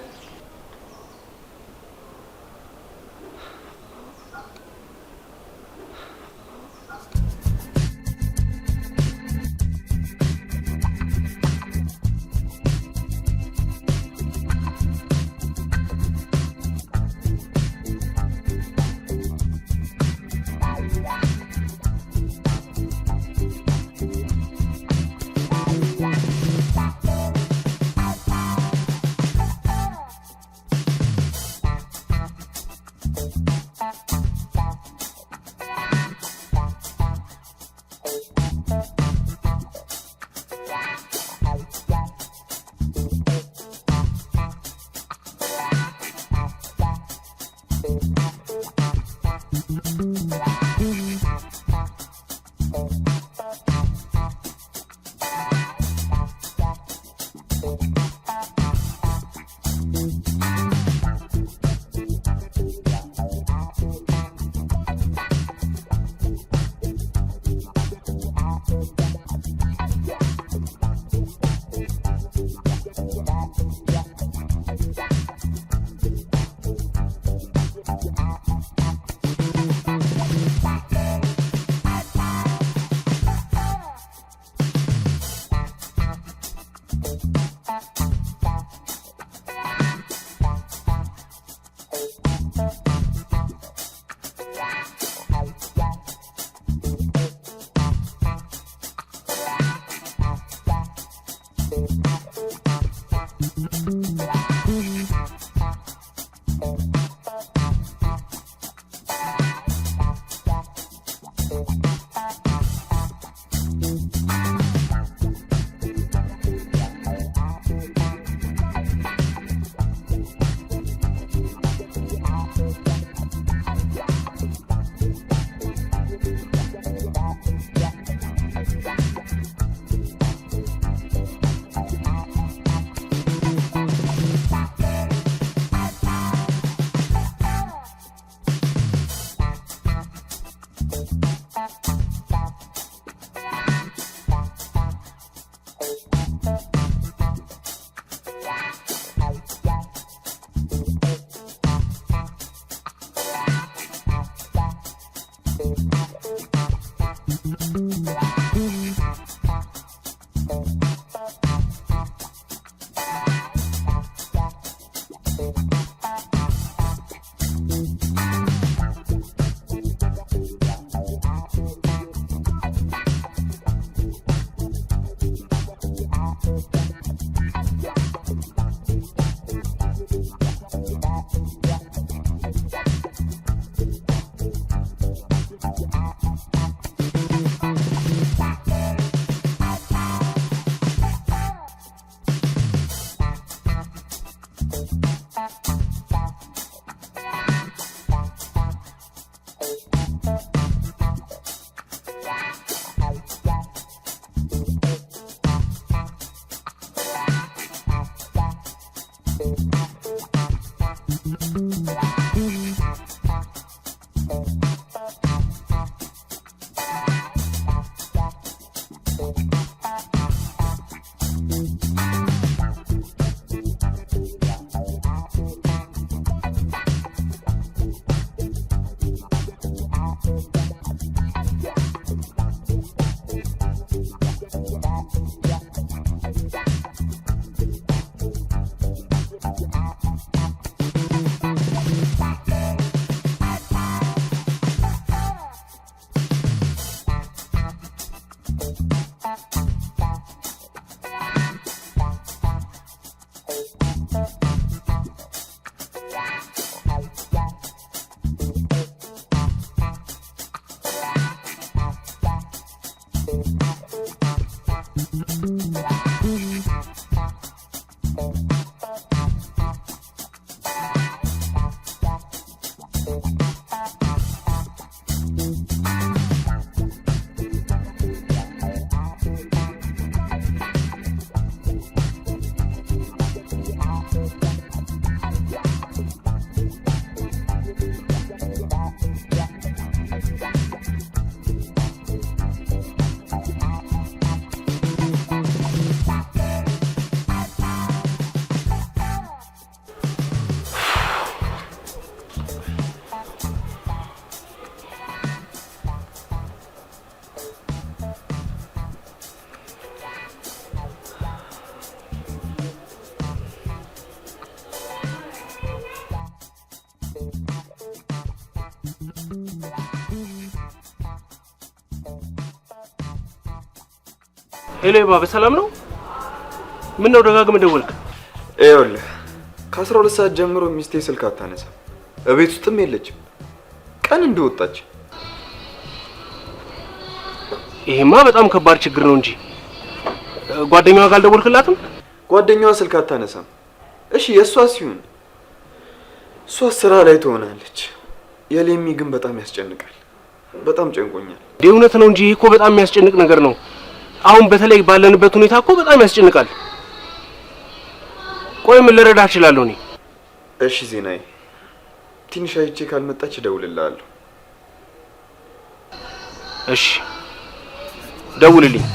ሄሎ ኤባ፣ በሰላም ነው? ምን ነው ደጋግመህ ደወልክ? ይኸውልህ ከ12 ሰዓት ጀምሮ ሚስቴ ስልክ አታነሳም። እቤት ውስጥም የለችም። ቀን እንደወጣች። ይሄማ በጣም ከባድ ችግር ነው እንጂ ጓደኛዋ ጋር አልደወልክላትም? ጓደኛዋ ስልክ አታነሳም። እሺ የእሷ ሲሆን እሷ ስራ ላይ ትሆናለች። የሌሚ ግን በጣም ያስጨንቃል። በጣም ጨንቆኛል። እውነት ነው እንጂ ይሄ እኮ በጣም የሚያስጨንቅ ነገር ነው። አሁን በተለይ ባለንበት ሁኔታ እኮ በጣም ያስጨንቃል። ቆይ ምን ልረዳህ እችላለሁ እኔ? እሺ ዜናዬ፣ ትንሽ አይቼ ካልመጣች እደውልልሃለሁ። እሺ ደውልልኝ።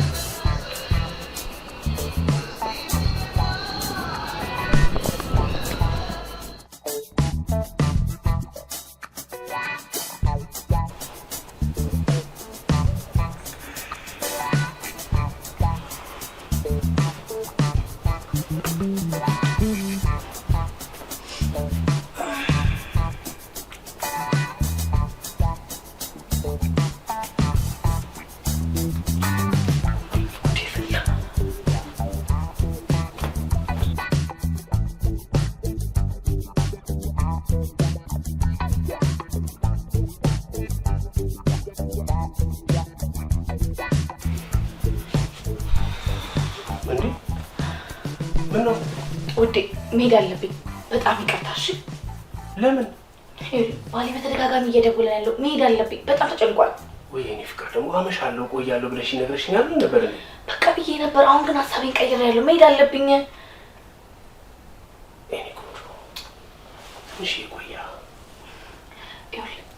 ውዴ መሄድ አለብኝ። በጣም ይቅርታ። እሺ ለምን? ባሌ በተደጋጋሚ እየደወለ ያለው መሄድ አለብኝ። በጣም ተጨንቋል። ወይ እኔ ፍቅር ደግሞ አመሻለሁ ቆያለሁ ብለሽ ነግረሽኛል ነበር እንዴ? በቃ ብዬ ነበር። አሁን ግን ሀሳቤን ቀይሬያለሁ። መሄድ አለብኝ። እኔ ቆንጆ ትንሽ ቆያ።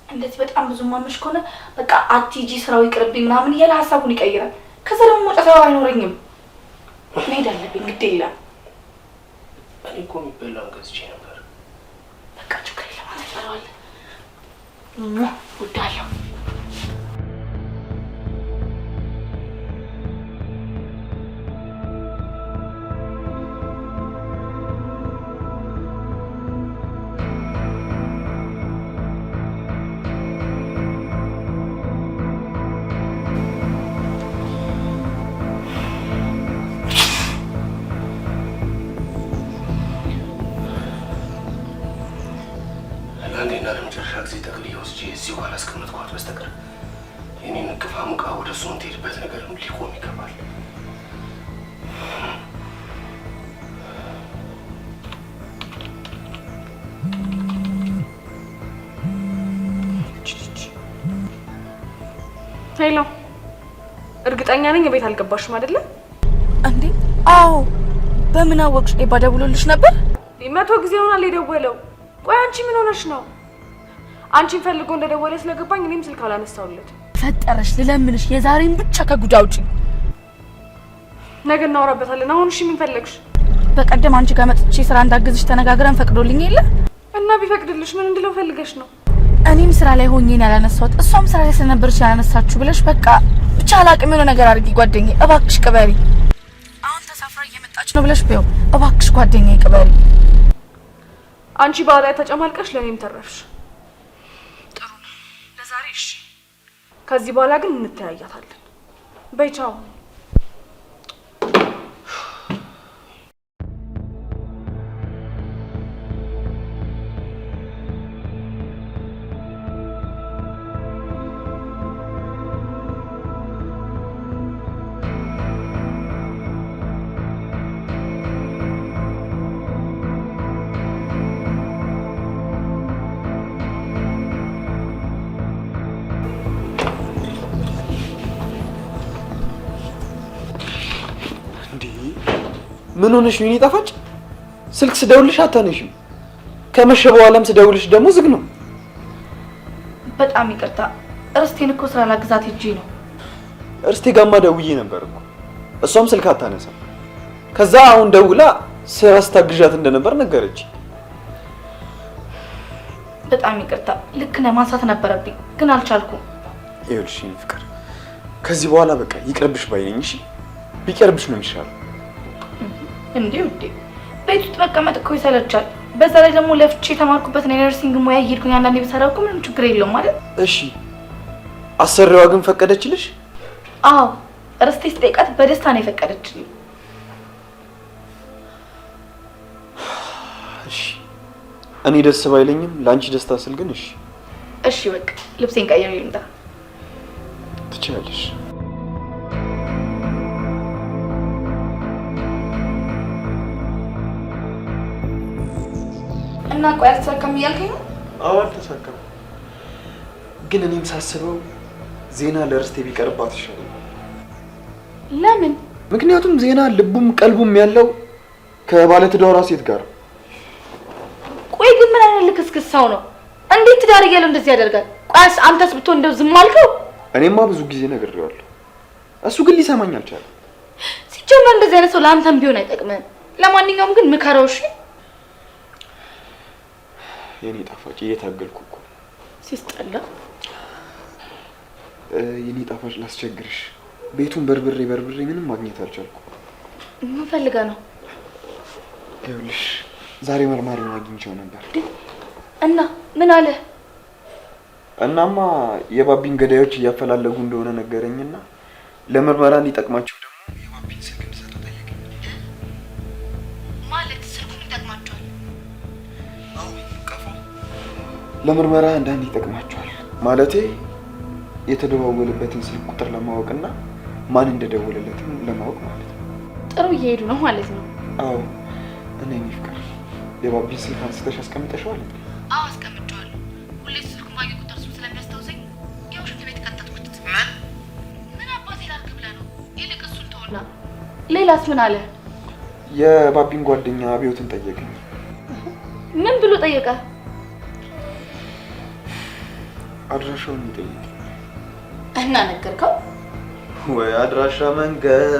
እንደዚህ በጣም ብዙ ማመሽ ከሆነ በቃ አትሂጂ ስራው ይቅርብኝ ምናምን እያለ ሀሳቡን ይቀይራል። ከዛ ደግሞ መውጣት አይኖረኝም። መሄድ አለብኝ። ግድ የለም። እኔ እኮ የሚበላውን ገዝቼ ነበር። በቃ ችግር የለም። አነሳለዋለሁ። እወዳለሁ። አንዴና ለመጨረሻ ጊዜ ጠቅልዬ ወስጄ እዚሁ ካላስቀመጥኳት በስተቀር የኔን እቅፍ አሙቃ ወደ እሱ የምትሄድበት ነገር ሊቆም ይገባል። ሄሎ፣ እርግጠኛ ነኝ ቤት አልገባሽም አይደለ እንዴ? አዎ። በምን አወቅሽ? ኤባ ደውሎልሽ ነበር? 100 ጊዜ ሆናል የደወለው። ቆይ አንቺ ምን ሆነሽ ነው? አንቺን ፈልጎ እንደደወለ ስለገባኝ እኔም ስልክ አላነሳውለት። ፈጠረሽ ልለምንሽ፣ የዛሬን ብቻ ከጉዳ ውጪ። ነገ እናወራበታለን። አሁን እሺ ምን ፈለግሽ? በቀደም አንቺ ጋር መጥቼ ስራ እንዳግዝሽ ተነጋግረን ፈቅዶልኝ የለ እና ቢፈቅድልሽ ምን እንድለው ፈልገሽ ነው? እኔም ስራ ላይ ሆኜ ነው ያላነሳሁት፣ እሷም ስራ ላይ ስለነበረች ያላነሳችሁ ብለሽ በቃ ብቻ አላቅም የሆነ ነገር አድርጊ ጓደኛዬ፣ እባክሽ ቅበሪ። አሁን ተሳፍራ እየመጣች ነው ብለሽ ቢው እባክሽ ጓደኛዬ ቅበሪ። አንቺ ባላ ተጨማልቀሽ ለኔም ተረፍሽ። ጥሩ ነው ለዛሬ እሺ። ከዚህ በኋላ ግን እንተያያታለን። በይ ቻው። ምን ሆነሽ ነው? ጣፋጭ ስልክ ስደውልሽ አታነሺም። ከመሸ በኋላም ስደውልሽ ደግሞ ዝግ ነው። በጣም ይቅርታ፣ እርስቴን እኮ ስራ ላግዛት ሂጂ ነው። እርስቴ ጋማ ደውዬ ነበር እኮ እሷም ስልክ አታነሳም። ከዛ አሁን ደውላ ስራ ስታግዣት እንደነበር ነገረች። በጣም ይቅርታ፣ ልክ ነህ፣ ማንሳት ነበረብኝ ግን አልቻልኩም። ይኸውልሽ ፍቅር፣ ከዚህ በኋላ በቃ ይቅርብሽ ባይነኝ። እሺ ቢቀርብሽ ነው የሚሻለው። እንዴ ቤት ውስጥ መቀመጥ እኮ ይሰለቻል። በዛ ላይ ደግሞ ለፍቼ የተማርኩበትን የነርሲንግ ሙያ እየሄድኩኝ አንዳንዴ ብሰራው እኮ ምንም ችግር የለውም ማለት። እሺ አሰሪዋ ግን ፈቀደችልሽ? አዎ እርስቴ ስጠይቃት በደስታ ነው የፈቀደችልኝ። እሺ እኔ ደስ ባይለኝም ለአንቺ ደስታ ስል ግን እሺ በቃ ልብሴን ቀይሬ ልምጣ። ትችያለሽ። እና ቆይ አልተሳካም እያልከኝ ነው? አዎ አልተሳካም፣ ግን እኔም ሳስበው ዜና ለእርስቴ ቢቀርባት ይሻላል። ለምን? ምክንያቱም ዜና ልቡም ቀልቡም ያለው ከባለትዳሯ ሴት ጋር። ቆይ ግን ምን አይነት ልክስክስ ሰው ነው? እንዴት ትዳር እያለው እንደዚህ ያደርጋል? ቆይ አንተስ ብትሆን እንደው ዝም አልከው? እኔማ ብዙ ጊዜ ነግሬዋለሁ፣ እሱ ግን ሊሰማኝ አልቻለም። ሲጀመር እንደዚህ አይነት ሰው ለአንተም ቢሆን አይጠቅምህም። ለማንኛውም ግን ምከረው እሺ። የኔ ጣፋጭ እየታገልኩ እኮ ሲስጠላ። የኔ ጣፋጭ ላስቸግርሽ፣ ቤቱን በርብሬ ምንም ማግኘት አልቻልኩም። ምን ፈልገህ ነው? ይኸውልሽ ዛሬ መርማሪውን አግኝቼው ነበር። እና ምን አለ? እናማ የባቢን ገዳዮች እያፈላለጉ እንደሆነ ነገረኝና ለምርመራ እንዲጠቅማቸው ደግሞ የባቢን ስልክ እንድሰጠው ጠየቀኝ። ማለት ስልኩን ይጠቅማቸዋል? አዎ ቀፎ ለምርመራ አንዳንድ ይጠቅማቸዋል። ማለቴ የተደዋወለበትን ስልክ ቁጥር ለማወቅና ማን እንደደወለለትም ለማወቅ ማለት ነው። ጥሩ እየሄዱ ነው ማለት ነው። አዎ እና የኔ ፍቅር የባቢን ስልክ አንስተሽ አስቀምጠሽዋል? አዎ አስቀምጬዋለሁ። ሁሌ ስልኩን ባየሁ ቁጥር እሱን ስለሚያስታውሰኝ ያው ሽንት ቤት ከተትኩት። ምን አባቴ ላድርግ ብለህ ነው? ይልቅ እሱን ተወና። ሌላስ ምን አለ? የባቢን ጓደኛ አብዮትን ጠየቀኝ። ምን ብሎ ጠየቀ? አድራሻውን ይጠይቅ እና ነገርከው? ወይ አድራሻ መንገር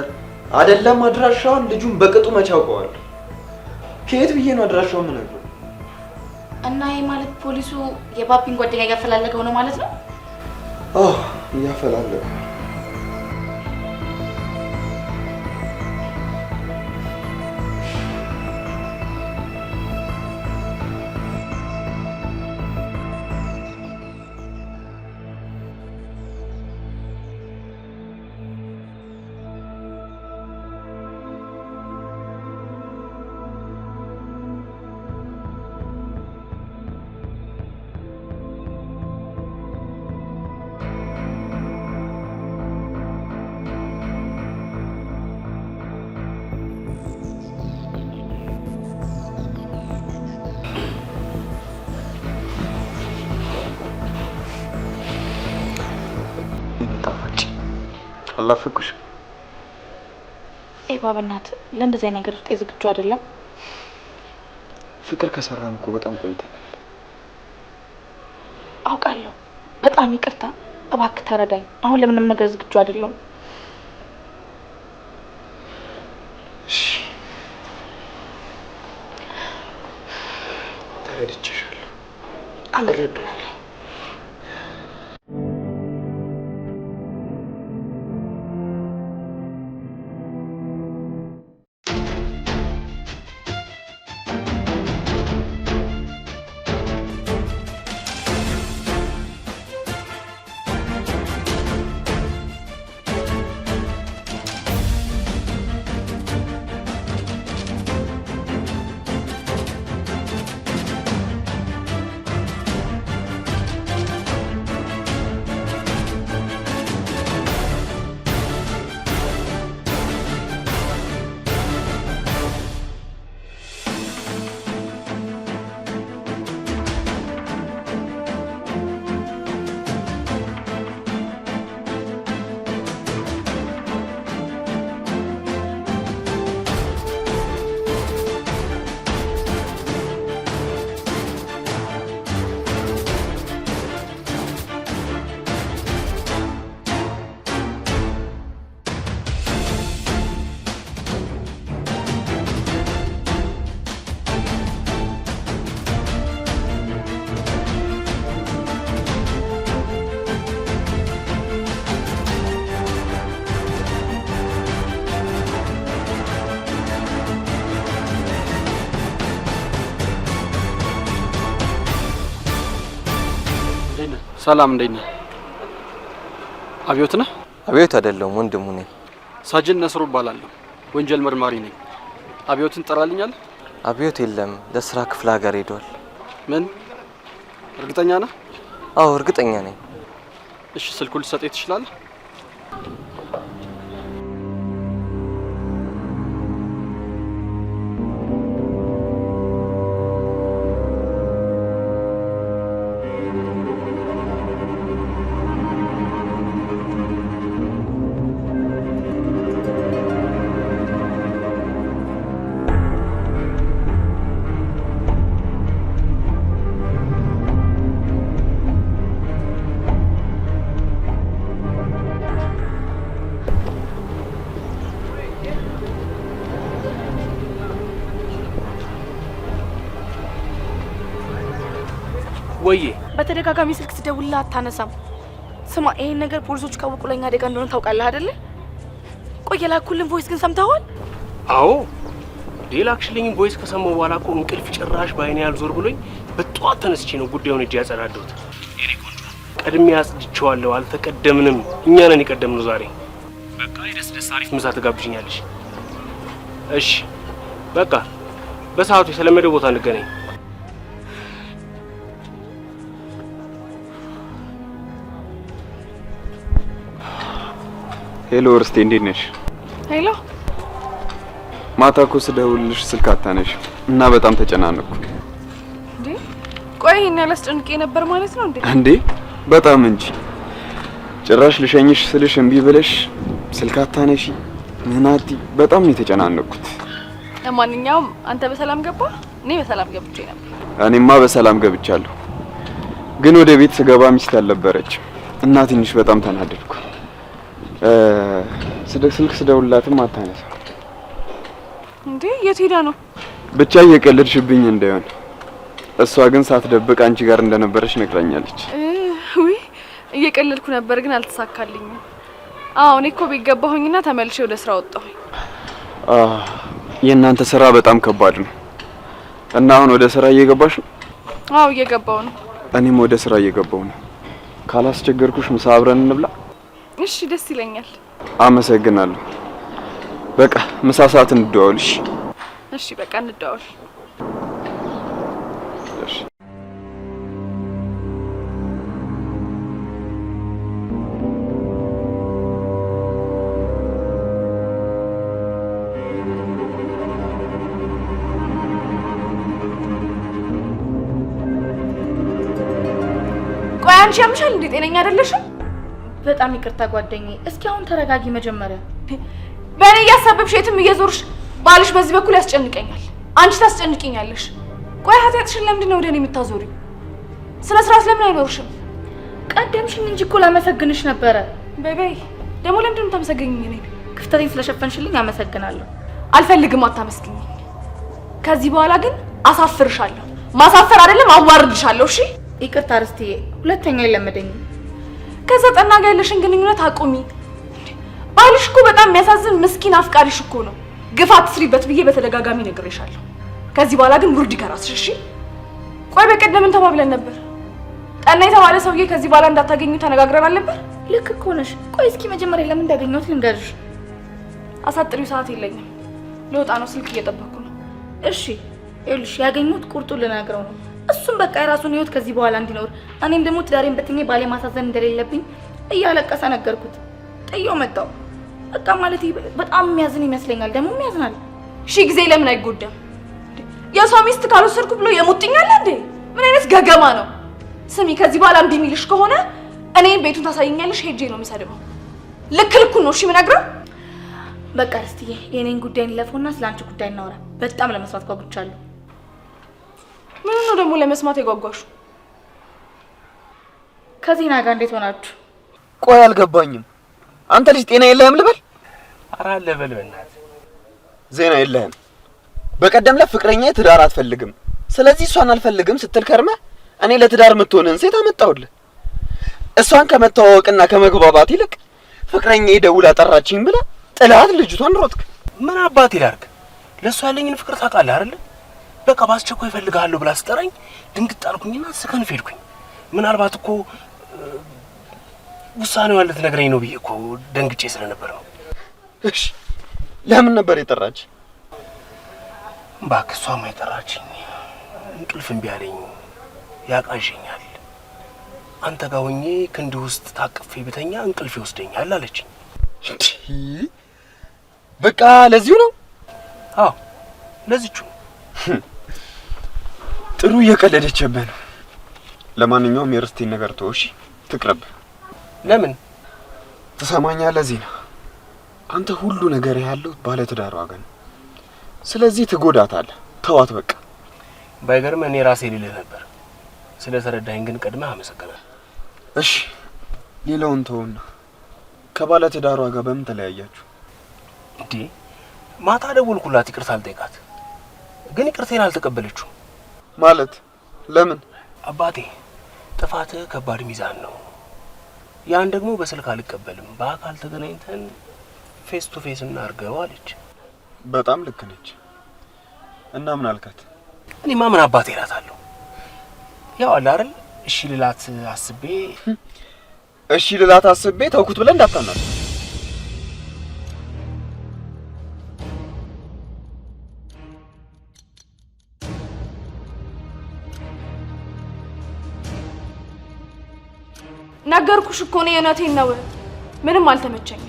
አይደለም፣ አድራሻውን ልጁን በቅጡ መች አውቀዋለሁ። ከየት ብዬ ነው አድራሻውን የምነግረው? እና ይሄ ማለት ፖሊሱ የባቢን ጓደኛ እያፈላለገው ነው ማለት ነው? አዎ እያፈላለገው። አላፈኩሽ በእናትህ ለእንደዚህ አይነት ነገር ውስጥ ዝግጁ አይደለም። ፍቅር ከሰራን እኮ በጣም ቆይተናል። አውቃለሁ። በጣም ይቅርታ፣ እባክህ ተረዳኝ። አሁን ለምንም ነገር ዝግጁ አይደለም። እሺ ተረድቼሻለሁ። አመሰግናለሁ። ሰላም እንዴት ነህ? አብዮት ነህ? አብዮት አይደለም ወንድሙ ነኝ። ሳጅን ነስሩ እባላለሁ። ወንጀል መርማሪ ነኝ። አብዮትን ጠራልኛል? አብዮት የለም፣ ለስራ ክፍለ ሀገር ሄዷል። ምን? እርግጠኛ ነህ? አዎ እርግጠኛ ነኝ። እሺ ስልኩን ልትሰጠኝ ትችላለህ? ወይዬ በተደጋጋሚ ስልክ ስደውልልህ አታነሳም። ስማ ይሄን ነገር ፖሊሶች ካወቁ ለኛ አደጋ እንደሆነ ታውቃለህ አይደለ? ቆይ የላኩልን ቮይስ ግን ሰምተዋል? አዎ ላክሽልኝ ቮይስ ከሰማሁ በኋላ እኮ እንቅልፍ ጭራሽ ባይኔ ያልዞር ብሎኝ በጠዋት ተነስቼ ነው ጉዳዩን እጅ ያጸዳደሁት። የኔ ቆንጆ ቀድሜ አጽድቼዋለሁ። አልተቀደምንም፣ እኛ ነን የቀደምነው ዛሬ። በቃ ደስ አሪፍ ምሳ ትጋብዥኛለሽ? እሺ በቃ በሰዓቱ የተለመደው ቦታ እንገናኝ። ሄሎ እርስቴ እንዴት ነሽ? ሄሎ ማታ እኮ ስደውልልሽ ስልክ አታነሽ እና በጣም ተጨናነቅኩ። እንዴ ቆይ ይሄን ያላስጨንቄ ነበር ማለት ነው እንዴ? እንዴ በጣም እንጂ ጭራሽ ልሸኝሽ ስልሽ እምቢ ብለሽ ስልክ አታነሺ ምናቲ በጣም ነው የተጨናነቅኩት። ለማንኛውም አንተ በሰላም ገባ? እኔ በሰላም ገብቼ ነበር። እኔማ በሰላም ገብቻለሁ፣ ግን ወደ ቤት ስገባ ሚስት አልነበረችም እና ትንሽ በጣም ተናደድኩ። ስልክ ስደውልላትም አታነሳ። እንዴ የት ሄዳ ነው? ብቻ እየቀለድሽብኝ እንዳይሆን። እሷ ግን ሳትደብቅ አንቺ ጋር እንደነበረች ነግራኛለች። ውይ እየቀለድኩ ነበር ግን አልተሳካልኝም። አዎ እኔ እኮ ቤት ገባሁኝና ተመልሼ ወደ ስራ ወጣሁኝ። የእናንተ ስራ በጣም ከባድ ነው እና አሁን ወደ ስራ እየገባሽ ነው? አዎ እየገባሁ ነው። እኔም ወደ ስራ እየገባሁ ነው። ካላስቸገርኩሽ ምሳ አብረን እንብላ? እሺ ደስ ይለኛል። አመሰግናለሁ። በቃ ምሳ ሰዓት እንደዋወልሽ። እሺ በቃ እንደዋወል። እሺ ቆይ አንቺ ያምሻል እንዴ? ጤነኛ አይደለሽም? በጣም ይቅርታ ጓደኛዬ። እስኪ አሁን ተረጋጊ መጀመሪያ። በእኔ እያሳበብሽ የትም እየዞርሽ ባልሽ በዚህ በኩል ያስጨንቀኛል፣ አንቺ ታስጨንቂኛለሽ። ቆይ ኃጢአትሽን ለምንድን ነው ወደ እኔ የምታዞሪው? ስለ ስርዓት ለምን አይኖርሽም? ቀደምሽኝ እንጂ እኮ ላመሰግንሽ ነበረ። በይ ደግሞ ለምንድን ነው የምታመሰግኝኝ? እኔ ክፍተቴን ስለሸፈንሽልኝ አመሰግናለሁ። አልፈልግም፣ አታመስግኝኝ። ከዚህ በኋላ ግን አሳፍርሻለሁ። ማሳፈር አይደለም አዋርድሻለሁ። እሺ ይቅርታ ርስትዬ፣ ሁለተኛ አይለመደኝም። ከዛ ጠና ጋር ያለሽን ግንኙነት አቁሚ። ባልሽ እኮ በጣም የሚያሳዝን ምስኪን አፍቃሪሽ እኮ ነው። ግፍ አትስሪበት ብዬ በተደጋጋሚ ነግሬሻለሁ። ከዚህ በኋላ ግን ውርድ ከራስሽ። እሺ ቆይ በቀደም ምን ተባብለን ነበር? ጠና የተባለ ሰውዬ ከዚህ በኋላ እንዳታገኙ ተነጋግረን ነበር። ልክ እኮ ነሽ። ቆይ እስኪ መጀመሪያ ለምን እንዳገኘሁት ልንገርሽ። አሳጥሪው፣ ሰዓት የለኝም፣ ልወጣ ነው። ስልክ እየጠበቅኩ ነው። እሺ ይኸውልሽ፣ ያገኘሁት ቁርጡን ልነግረው ነው። እሱም በቃ የራሱን ህይወት ከዚህ በኋላ እንዲኖር፣ እኔም ደግሞ ትዳሬን በትኜ ባሌ ማሳዘን እንደሌለብኝ እያለቀሰ ነገርኩት። ጥዬው መጣሁ። በቃ ማለት በጣም የሚያዝን ይመስለኛል። ደግሞ ያዝናል። ሺ ጊዜ ለምን አይጎዳም? የሰው ሚስት ካልወሰድኩ ብሎ የሙጥኛል እንዴ? ምን አይነት ገገማ ነው? ስሚ፣ ከዚህ በኋላ እምቢ የሚልሽ ከሆነ እኔ ቤቱን ታሳይኛለሽ። ሄጄ ነው የምሰድበው። ልክ ልኩን ነው እሺ የምነግረው። በቃ ርስትዬ፣ የኔን ጉዳይ እንለፈውና ስለአንቺ ጉዳይ እናወራ። በጣም ለመስማት ጓጉቻለሁ። ምን ነው ደግሞ ለመስማት የጓጓሹ? ከዜና ጋር እንዴት ሆናችሁ? ቆይ አልገባኝም። አንተ ልጅ ጤና የለህም ልበል? ኧረ አለ በል በእናትህ። ዜና የለህም። በቀደም ለፍቅረኛዬ ትዳር አትፈልግም፣ ስለዚህ እሷን አልፈልግም ስትል ከርመህ እኔ ለትዳር የምትሆንን ሴት አመጣሁልህ። እሷን ከመተዋወቅና ከመግባባት ይልቅ ፍቅረኛዬ ደውላ ጠራችኝ ብለህ ጥላት ልጅቷን ሮጥክ። ምን አባት ይላርክ? ለእሷ ያለኝን ፍቅር ታውቃለህ አይደለ? በቃ ባስቸኳይ እፈልግሃለሁ ብላ ስጠራኝ ድንግጥ አልኩኝና ስከንፍ ሄድኩኝ። ምናልባት እኮ ውሳኔው ያለ ትነግረኝ ነው ብዬ እኮ ደንግጬ ስለነበር ነው። እሺ ለምን ነበር የጠራች? እባክህ እሷማ የጠራችኝ እንቅልፍ እምቢ አለኝ፣ ያቃዠኛል፣ አንተ ጋር ሆኜ ክንድ ውስጥ ታቅፌ ብተኛ እንቅልፍ ይወስደኛል አለችኝ። በቃ ለዚሁ ነው? አዎ ለዚቹ። ጥሩ እየቀለደችብህ ነው። ለማንኛውም የርስቴን ነገር ተወው እሺ፣ ትቅረብ። ለምን? ትሰማኛለህ ዜና፣ አንተ ሁሉ ነገር ያለው ባለ ትዳር ዋጋ ነው። ስለዚህ ትጎዳታለህ። ተዋት በቃ። ባይገርም እኔ ራሴ ልልህ ነበር። ስለተረዳኸኝ ግን ቀድመህ አመሰግናለሁ። እሺ ሌላውን ተውና ከባለ ትዳሯ ጋር በምን ተለያያችሁ? እንዴ ማታ ደወልኩላት ይቅርታ አልጠይቃት፣ ግን ይቅርቴን አልተቀበለችውም። ማለት ለምን? አባቴ ጥፋትህ ከባድ ሚዛን ነው፣ ያን ደግሞ በስልክ አልቀበልም፣ በአካል ተገናኝተን ፌስ ቱ ፌስ እናርገው አለች። በጣም ልክ ነች። እና ምን አልካት? እኔማ ምን አባቴ እላታለሁ። ያው አለ አይደል እሺ ልላት አስቤ ተውኩት ብለህ እንዳታናት። ነገርኩሽ እኮ ነው፣ የእውነቴን ነው። ምንም አልተመቸኝም።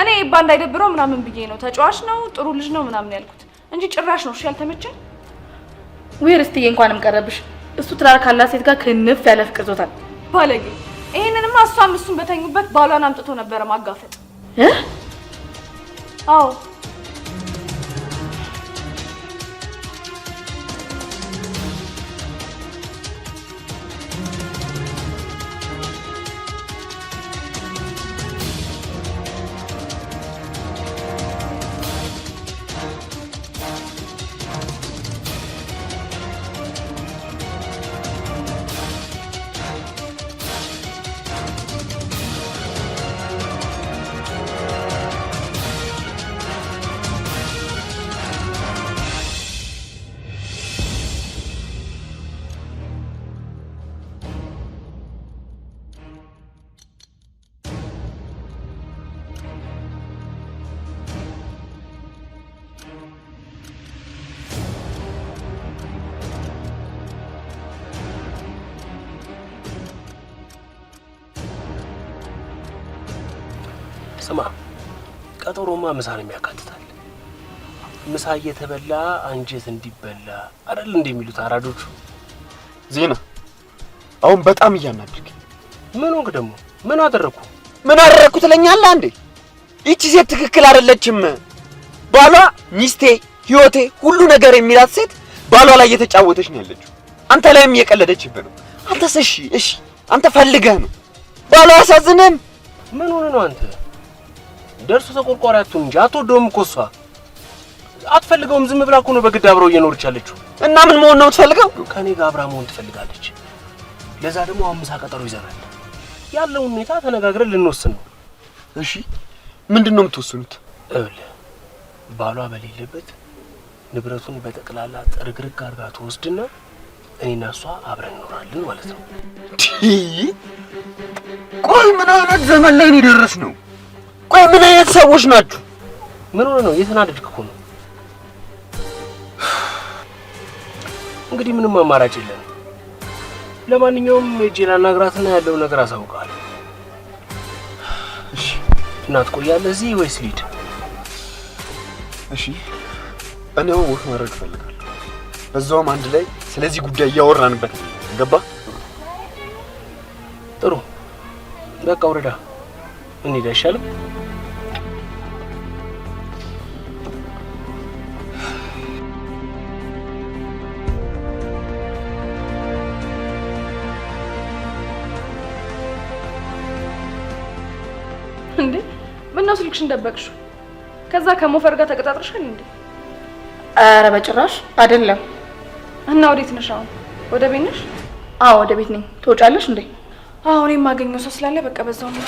እኔ ኤባ እንዳይደብረው ምናምን ብዬ ነው፣ ተጫዋች ነው ጥሩ ልጅ ነው ምናምን ያልኩት እንጂ ጭራሽ ነው እሺ ያልተመቸኝ። ወይ ርስትዬ እንኳንም ቀረብሽ። እሱ ትዳር ካላት ሴት ጋር ክንፍ ያለ ፍቅር ዞታል ባለጌ። ይሄንንማ እሷም እሱን በተኙበት ባሏን አምጥቶ ነበረ ማጋፈጥ። አዎ ስማ፣ ቀጠሮማ ምሳን የሚያካትታል። ምሳ እየተበላ አንጀት እንዲበላ አይደል እንደሚሉት አራዶቹ። ዜና አሁን በጣም እያናደድክ። ምን ሆንክ ደግሞ? ምን አደረኩ? ምን አደረኩ ትለኛለህ እንዴ? ይቺ ሴት ትክክል አይደለችም። ባሏ ሚስቴ፣ ህይወቴ፣ ሁሉ ነገር የሚላት ሴት ባሏ ላይ እየተጫወተች ነው ያለችው። አንተ ላይም እየቀለደችብህ ነው። አንተስ እሺ አንተ ፈልገህ ነው። ባሏ አሳዝነም። ምን ሆነ ነው አንተ? ደርሶ ተቆርቋሪ አትሁን እንጂ አትወደውም እኮ እሷ። አትፈልገውም፣ ዝም ብላ እኮ ነው በግድ አብረው እየኖረች ያለችው። እና ምን መሆን ነው የምትፈልገው? ከኔ ጋር አብራ መሆን ትፈልጋለች። ለዛ ደግሞ አሁን ምሳ ቀጠሮ ይዘናል። ያለውን ሁኔታ ተነጋግረን ልንወስን ነው። እሺ ምንድነው የምትወስኑት? ባሏ በሌለበት ንብረቱን በጠቅላላ ጥርግርግ አድርጋ ትወስድና እኔና እሷ አብረን እንኖራለን ማለት ነው። ቆይ ምን አይነት ዘመን ላይ ነው የደረስነው? ቆይ ምን አይነት ሰዎች ናችሁ? ምን ሆነ ነው? የተናደድክ እኮ ነው። እንግዲህ ምንም አማራጭ የለም። ለማንኛውም ሂጅ ላናግራትና ያለው ነገር አሳውቃለሁ። እሺ እናት ቆያለህ እዚህ ወይስ ልሂድ? እሺ እኔ አሁን ወክ ማድረግ እፈልጋለሁ። በዛውም አንድ ላይ ስለዚህ ጉዳይ እያወራንበት ገባ? ጥሩ በቃ ወረዳ እንሂድ አይሻልም? እንዴ ምነው ስልክሽን ደበቅሽው? ከዛ ከሞፈር ጋር ተቀጣጥረሻል እንዴ? ኧረ በጭራሽ አይደለም። እና ወዴት ነሽ አሁን? ወደ ቤት ነሽ? አዎ ወደ ቤት ነኝ። ትወጫለሽ እንዴ? አዎ እኔ የማገኘው ሰው ስላለ በቃ በዛው ነው።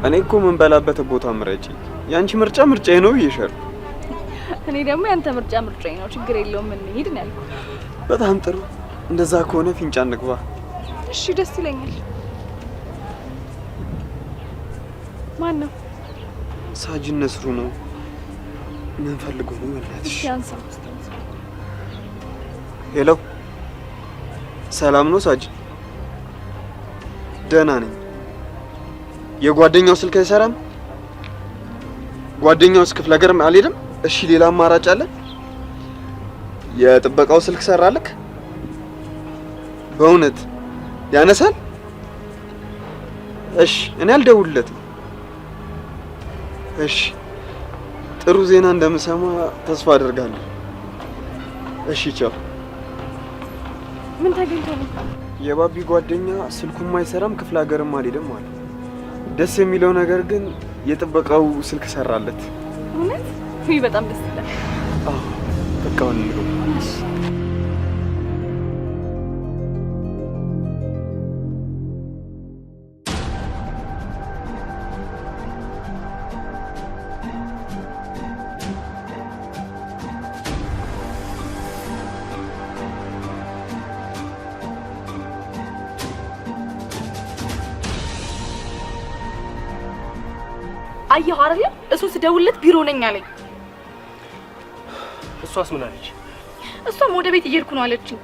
እኔ እኮ ምን በላበት ቦታ ምረጪ። ያንቺ ምርጫ ምርጫዬ ነው ይሻል። እኔ ደግሞ ያንተ ምርጫ ምርጫዬ ነው። ችግር የለውም። ምን ሄድ ነው ያልኩት። በጣም ጥሩ። እንደዛ ከሆነ ፊንጫ እንግባ። እሺ ደስ ይለኛል። ማን ነው? ሳጅን ነስሩ ነው። ምን ፈልጎ ነው ወላትሽ? ያንሳ። ሄሎ፣ ሰላም ነው ሳጅን? ደህና ነኝ። የጓደኛው ስልክ አይሰራም? ጓደኛውስ ክፍለ ሀገር አልሄድም? እሺ ሌላ አማራጭ አለ? የጥበቃው ስልክ ሰራልክ? በእውነት ያነሳል? እሺ እኔ አልደውልለትም። እሺ ጥሩ ዜና እንደምሰማ ተስፋ አደርጋለሁ። እሺ ቻው። ምን ተገኝቶ ነው? የባቢ ጓደኛ ስልኩም አይሰራም ክፍለ ሀገርም አልሄድም ማለት። ደስ የሚለው ነገር ግን የጥበቃው ስልክ ሰራለት። እውነት? ወይ በጣም ደስ ይላል። አዎ በቃውን ነው። አየሁ አይደል? እሱን ስደውልለት ቢሮ ነኝ አለኝ። እሷስ ምን አለች? እሷም ወደ ቤት እየሄድኩ ነው አለችኝ።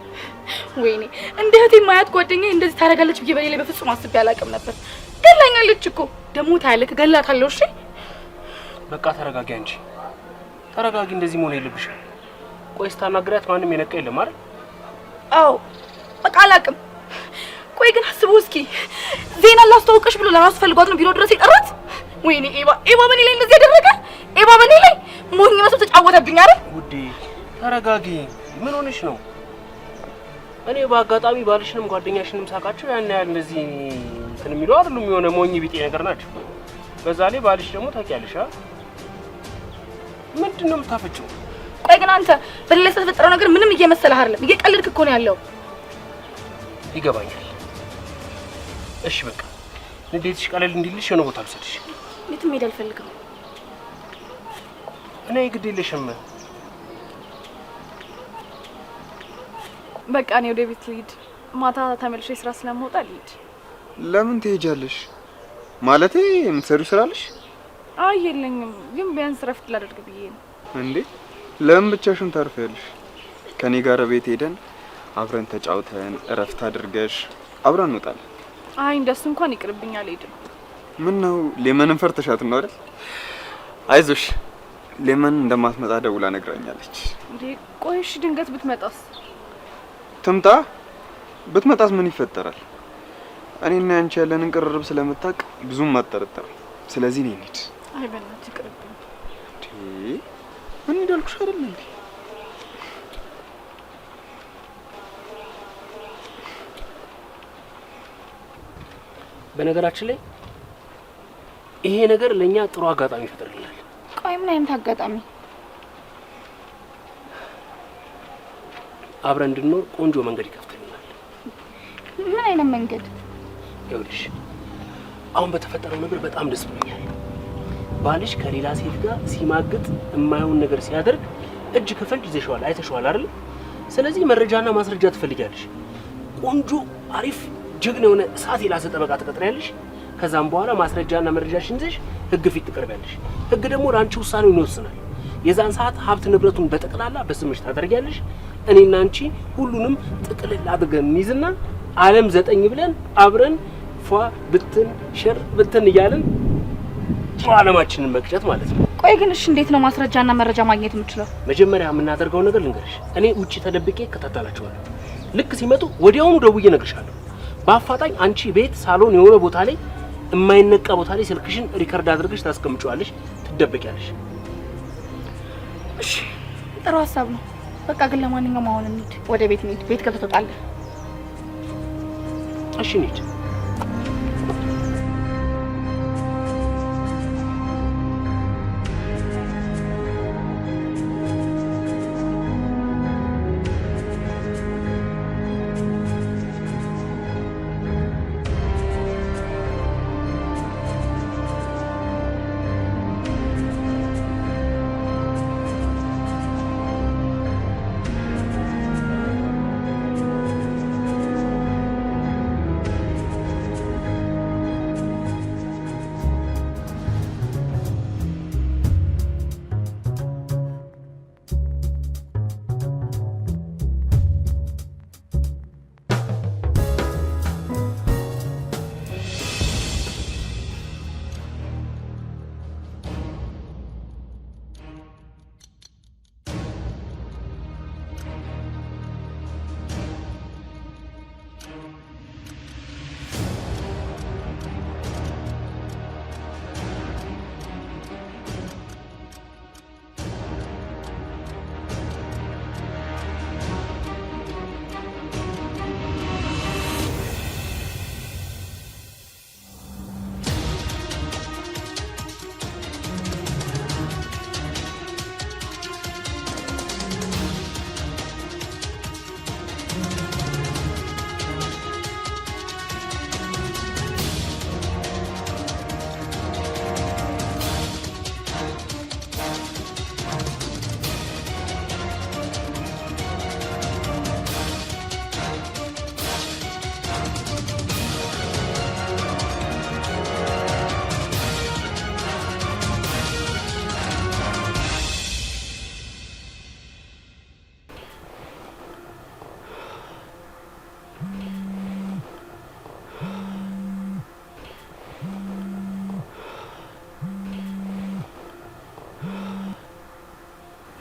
ወይኔ እንደ እህቴ ማያት ጓደኛዬ እንደዚህ ታደርጋለች ብዬ በሌላ በፍጹም አስቤ አላውቅም ነበር። ገላኛለች እኮ ደግሞ ታያለህ፣ ገላታለሁ። እሺ በቃ ተረጋጊ አንቺ ተረጋጊ። እንደዚህ መሆን የለብሽም። ቆይ ስታናግሪያት ማንም የነቃ የለም አይደል? አዎ በቃ አላውቅም። ቆይ ግን አስቡ እስኪ ዜና ላስተዋውቅሽ ብሎ ለራሱ ፈልጓት ነው ቢሮ ድረስ የጠራት። ወይኔ ኤባ በኔ ላይ እንደዚህ ያደረገ ኤባ በኔ ላይ ሞኝ መስሎ ተጫወተብኝ አይደል? ውዴ ተረጋጊ። ምን ሆነሽ ነው? እኔ በአጋጣሚ ባልሽንም ጓደኛሽንም ሳቃቸው ያን ያህል እንደዚህ እንትን የሚለው አይደሉም። የሆነ ሞኝ ቢጤ ነገር ናቸው። በዛ ላይ ባልሽ ደግሞ ታውቂያለሽ አይደል? ምንድነው የምታፈጭው? ቆይ ግን አንተ በሌላ ስለተፈጠረው ነገር ምንም እየመሰለህ አይደለም፣ እየቀለድክ እኮ ነው ያለው። ይገባኛል። እሺ በቃ ንዴትሽ ቀለል እንዲልሽ የሆነ ቦታ ልውሰድሽ። የትም ሄድ አልፈልግም። እኔ ግድ የለሽም። በቃ እኔ ወደ ቤት ልሂድ። ማታ ተመልሼ ስራ ስለምወጣ ልሂድ። ለምን ትሄጃለሽ? ማለቴ የምትሰሪው ስራ አለሽ? አይ የለኝም፣ ግን ቢያንስ ረፍት ላደርግ ብዬ ነው። እንዴ ለምን ብቻሽን ታርፊያለሽ? ከኔ ጋር ቤት ሄደን አብረን ተጫውተን እረፍት አድርገሽ አብረን እንወጣለን። አይ እንደሱ እንኳን ይቅርብኝ፣ አልሄድም። ምን ነው ሌመንን ፈርተሻት ነው አይደል? አይዞሽ ሌመን እንደማትመጣ ደውላ ነግራኛለች። እንዴ ቆይሽ ድንገት ብትመጣስ? ትምጣ። ብትመጣስ ምን ይፈጠራል? እኔና አንቺ ያለንን ቅርርብ ስለምታውቅ ብዙም አትጠረጠርም። ስለዚህ እኔ እንሂድ። አይ በእናትህ ይቅርብኝ። ምን እንዳልኩሽ አይደል እንዴ? በነገራችን ላይ ይሄ ነገር ለኛ ጥሩ አጋጣሚ ይፈጥርልናል። ቆይ ምን አይነት አጋጣሚ? አብረን እንድንኖር ቆንጆ መንገድ ይከፍትልናል። ምን አይነት መንገድ? ይኸውልሽ አሁን በተፈጠረው ነገር በጣም ደስ ብሎኛል። ባልሽ ከሌላ ሴት ጋር ሲማግጥ የማይሆን ነገር ሲያደርግ እጅ ከፍንጅ ይዘሽዋል፣ አይተሽዋል አይደል? ስለዚህ መረጃና ማስረጃ ትፈልጊያለሽ። ቆንጆ አሪፍ ጀግና የሆነ እሳት የላሰ ጠበቃ ትቀጥሪያለሽ። ከዛም በኋላ ማስረጃና መረጃሽን ይዘሽ ህግ ፊት ትቀርቢያለሽ። ህግ ደግሞ ለአንቺ ውሳኔውን ይወስናል። የዛን ሰዓት ሀብት ንብረቱን በጠቅላላ በስምሽ ታደርጊያለሽ። እኔና አንቺ ሁሉንም ጥቅልል አድርገን እንይዝና ዓለም 9 ብለን አብረን ፏ ብትን ሸር ብትን እያልን ዓለማችንን መቅጨት ማለት ነው። ቆይ ግን እሺ እንዴት ነው ማስረጃና መረጃ ማግኘት የምችለው? መጀመሪያ የምናደርገው ነገር ልንገርሽ። እኔ ውጪ ተደብቄ እከታተላቸዋለሁ። ልክ ሲመጡ ወዲያውኑ ደውዬ እነግርሻለሁ። በአፋጣኝ አንቺ ቤት ሳሎን የሆነ ቦታ ላይ የማይነቃ ቦታ ላይ ስልክሽን ሪከርድ አድርገሽ ታስቀምጪዋለሽ፣ ትደበቂያለሽ። እሺ ጥሩ ሀሳብ ነው። በቃ ግን ለማንኛውም አሁን እንሂድ፣ ወደ ቤት እንሂድ። ቤት ገብተህ ትወጣለህ። እሺ እንሂድ።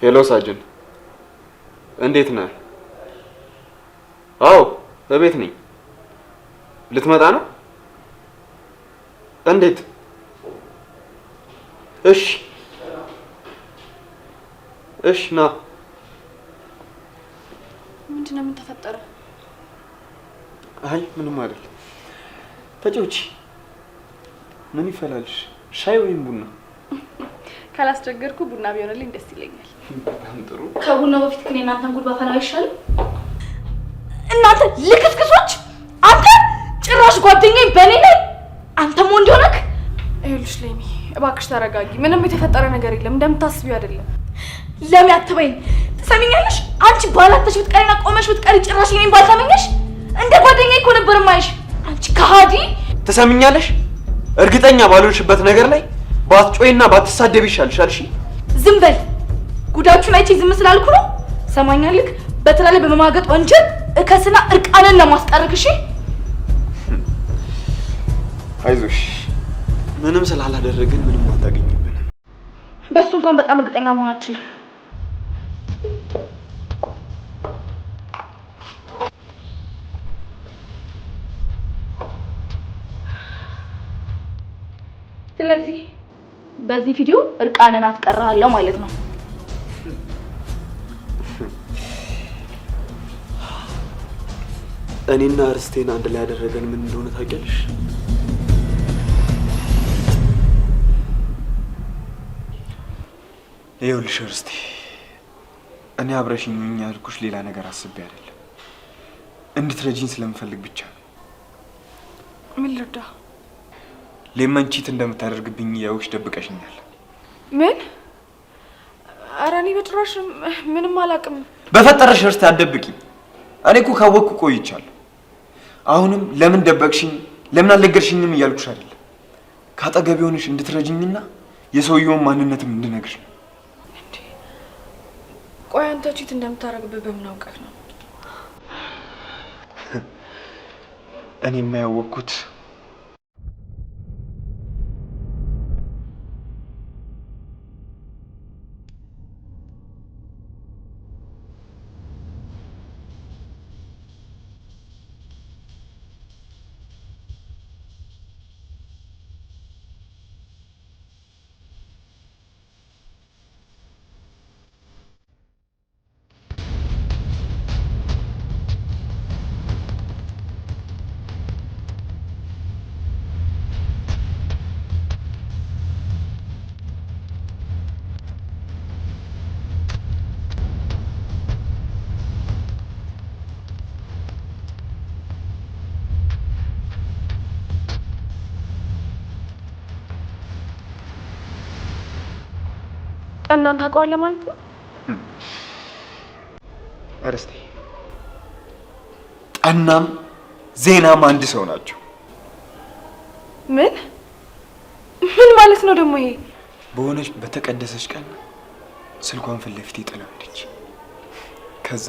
ሄሎ ሳጅን፣ እንዴት ነህ? አዎ በቤት ነኝ። ልትመጣ ነው? እንዴት? እሺ ና። ምንድነው? ምን ተፈጠረ? አይ ምንም አይደል። ተጫውቺ። ምን ይፈላልሽ? ሻይ ወይም ቡና? ካላስቸገርኩ ቡና ቢሆንልኝ ደስ ይለኛል። በጣም ጥሩ። ከቡናው በፊት ግን እናንተን ጉድ ባፈላ አይሻልም? እናንተ ልክስክሶች! አንተ ጭራሽ ጓደኛዬ በኔ ላይ አንተም ወንድ ሆነክ። ይኸውልሽ ሌሚ እባክሽ ተረጋጊ። ምንም የተፈጠረ ነገር የለም። እንደምታስቢው አይደለም። ለምን አትበይኝ? ትሰሚኛለሽ? አንቺ ባላተሽ ብትቀሪና ቆመሽ ብትቀሪ ጭራሽ እኔን ባልታመኛሽ እንደ ጓደኛዬ እኮ ነበር የማይሽ። አንቺ ከሃዲ! ትሰሚኛለሽ? እርግጠኛ ባልሆንሽበት ነገር ላይ ባትጮይና ባትሳደብ ይሻልሻል። እሺ ዝም በል። ጉዳችሁን አይቼ ዝም ስላልኩ ነው። ሰማኛልክ? በተለይ በመማገጥ ወንጀል እከስና እርቃንን ለማስጠርክ። እሺ አይዞሽ፣ ምንም ስላላደረግን ምንም አታገኝብን። በሱ እንኳን በጣም እርግጠኛ መሆናችን። ስለዚህ በዚህ ቪዲዮ እርቃንን አስቀራለሁ ማለት ነው። እኔና ርስቴን አንድ ላይ ያደረገን ምን እንደሆነ ታውቂያለሽ? ይኸውልሽ ርስቴ፣ እኔ አብረሽኝ ሁኚ ያልኩሽ ሌላ ነገር አስቤ አይደለም። እንድትረጂኝ ስለምፈልግ ብቻ ነው። ምን ልርዳ? ሌመንቺት እንደምታደርግብኝ ያውሽ ደብቀሽኛል። ምን? ኧረ እኔ በጭራሽ ምንም አላውቅም። በፈጠረሽ ርስቴ አትደብቂኝ። እኔ እኮ ካወቅኩ ቆይቻለሁ። አሁንም ለምን ደበቅሽኝ፣ ለምን አልነገርሽኝም እያልኩሽ አይደለም። ካጠገቤ ሆነሽ እንድትረጂኝና የሰውየውን ማንነትም እንድነግርሽ ነው። እንዴ ቆይ አንተ ቺት እንደምታደርግብህ በምን አውቀህ ነው? እኔ የማያወቅኩት ጠናን ታውቀዋለህ ማለት ነው? እርስቴ ጠናም ዜናም አንድ ሰው ናቸው። ምን ማለት ነው ደግሞ ይሄ? በሆነች በተቀደሰች ቀን ስልኳን ፊት ለፊቴ ጥላ ሄደች። ከዛ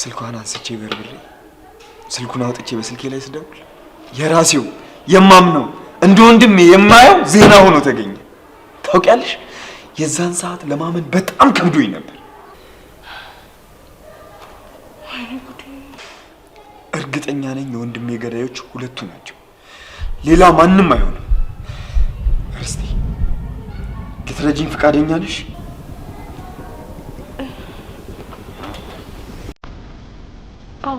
ስልኳን አንስቼ በርብሬ ስልኩን አውጥቼ በስልኬ ላይ ስደውል የራሴው የማምነው እንደ ወንድሜ የማየው ዜና ሆኖ ተገኘ። ታውቂያለሽ? የዛን ሰዓት ለማመን በጣም ከብዶኝ ነበር። እርግጠኛ ነኝ የወንድሜ ገዳዮች ሁለቱ ናቸው። ሌላ ማንም አይሆንም። እርስቲ ልትረጂኝ ፈቃደኛ ነሽ? አዎ።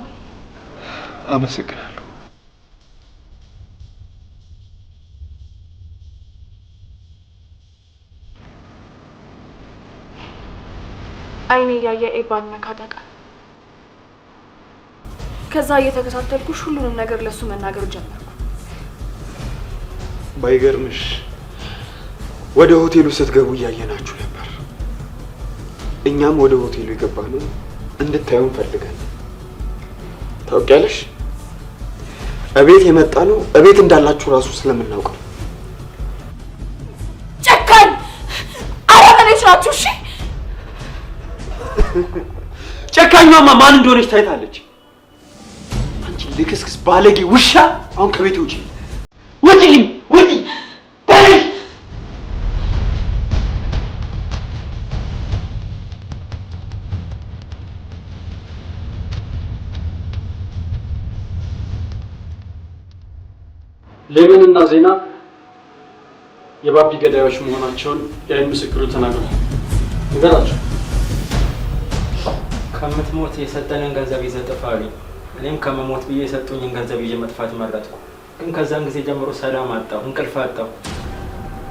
አመሰግናለሁ። አይኔ እያየ ኤባን መካደቃ ከዛ እየተከታተልኩሽ ሁሉንም ነገር ለሱ መናገር ጀመርኩ። ባይገርምሽ ወደ ሆቴሉ ስትገቡ እያየናችሁ ነበር። እኛም ወደ ሆቴሉ የገባነው እንድታዩን ፈልገን። ታውቂያለሽ፣ እቤት የመጣ ነው እቤት እንዳላችሁ ራሱ ስለምናውቅ ነው። ጨካኝ አረመኔዎች ናችሁ። እሺ ጨካኟማ ማን እንደሆነች ታይታለች። አንቺ ልክስክስ ባለጌ ውሻ! አሁን ከቤት ውጪ! ውጪልኝ! ውጪ! ተይ! ሌመንና ዜና የባቢ ገዳዮች መሆናቸውን የአይን ምስክሩ ተናግረዋል። ንገራቸው። ከምትሞት የሰጠንን ገንዘብ ይዘህ ጥፋ አሉኝ። እኔም ከመሞት ብዬ የሰጡኝን ገንዘብ ይዤ መጥፋት መረጥኩ። ግን ከዛን ጊዜ ጀምሮ ሰላም አጣሁ፣ እንቅልፍ አጣሁ።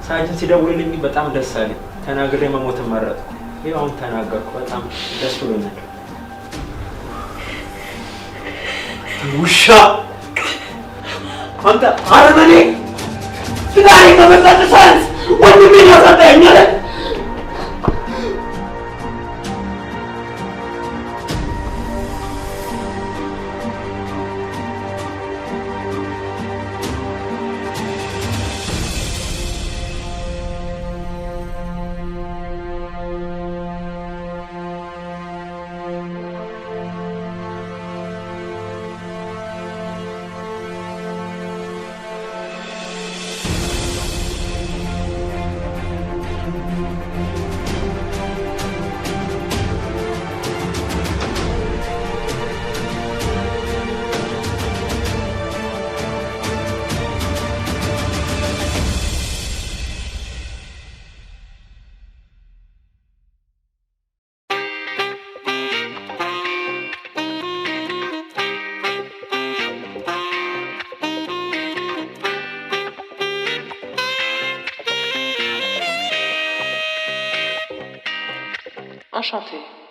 ሳጅን ሲደውልልኝ በጣም ደስ አለኝ። ተናግሬ መሞትን መረጥኩ። ይኸው አሁን ተናገርኩ። በጣም ደስ ብሎኛል። ውሻ! አንተ አረመኔ! ፍቃሪ ከመጣት ሳንስ ወንድሜን ያሳጣኛል። Enchanté.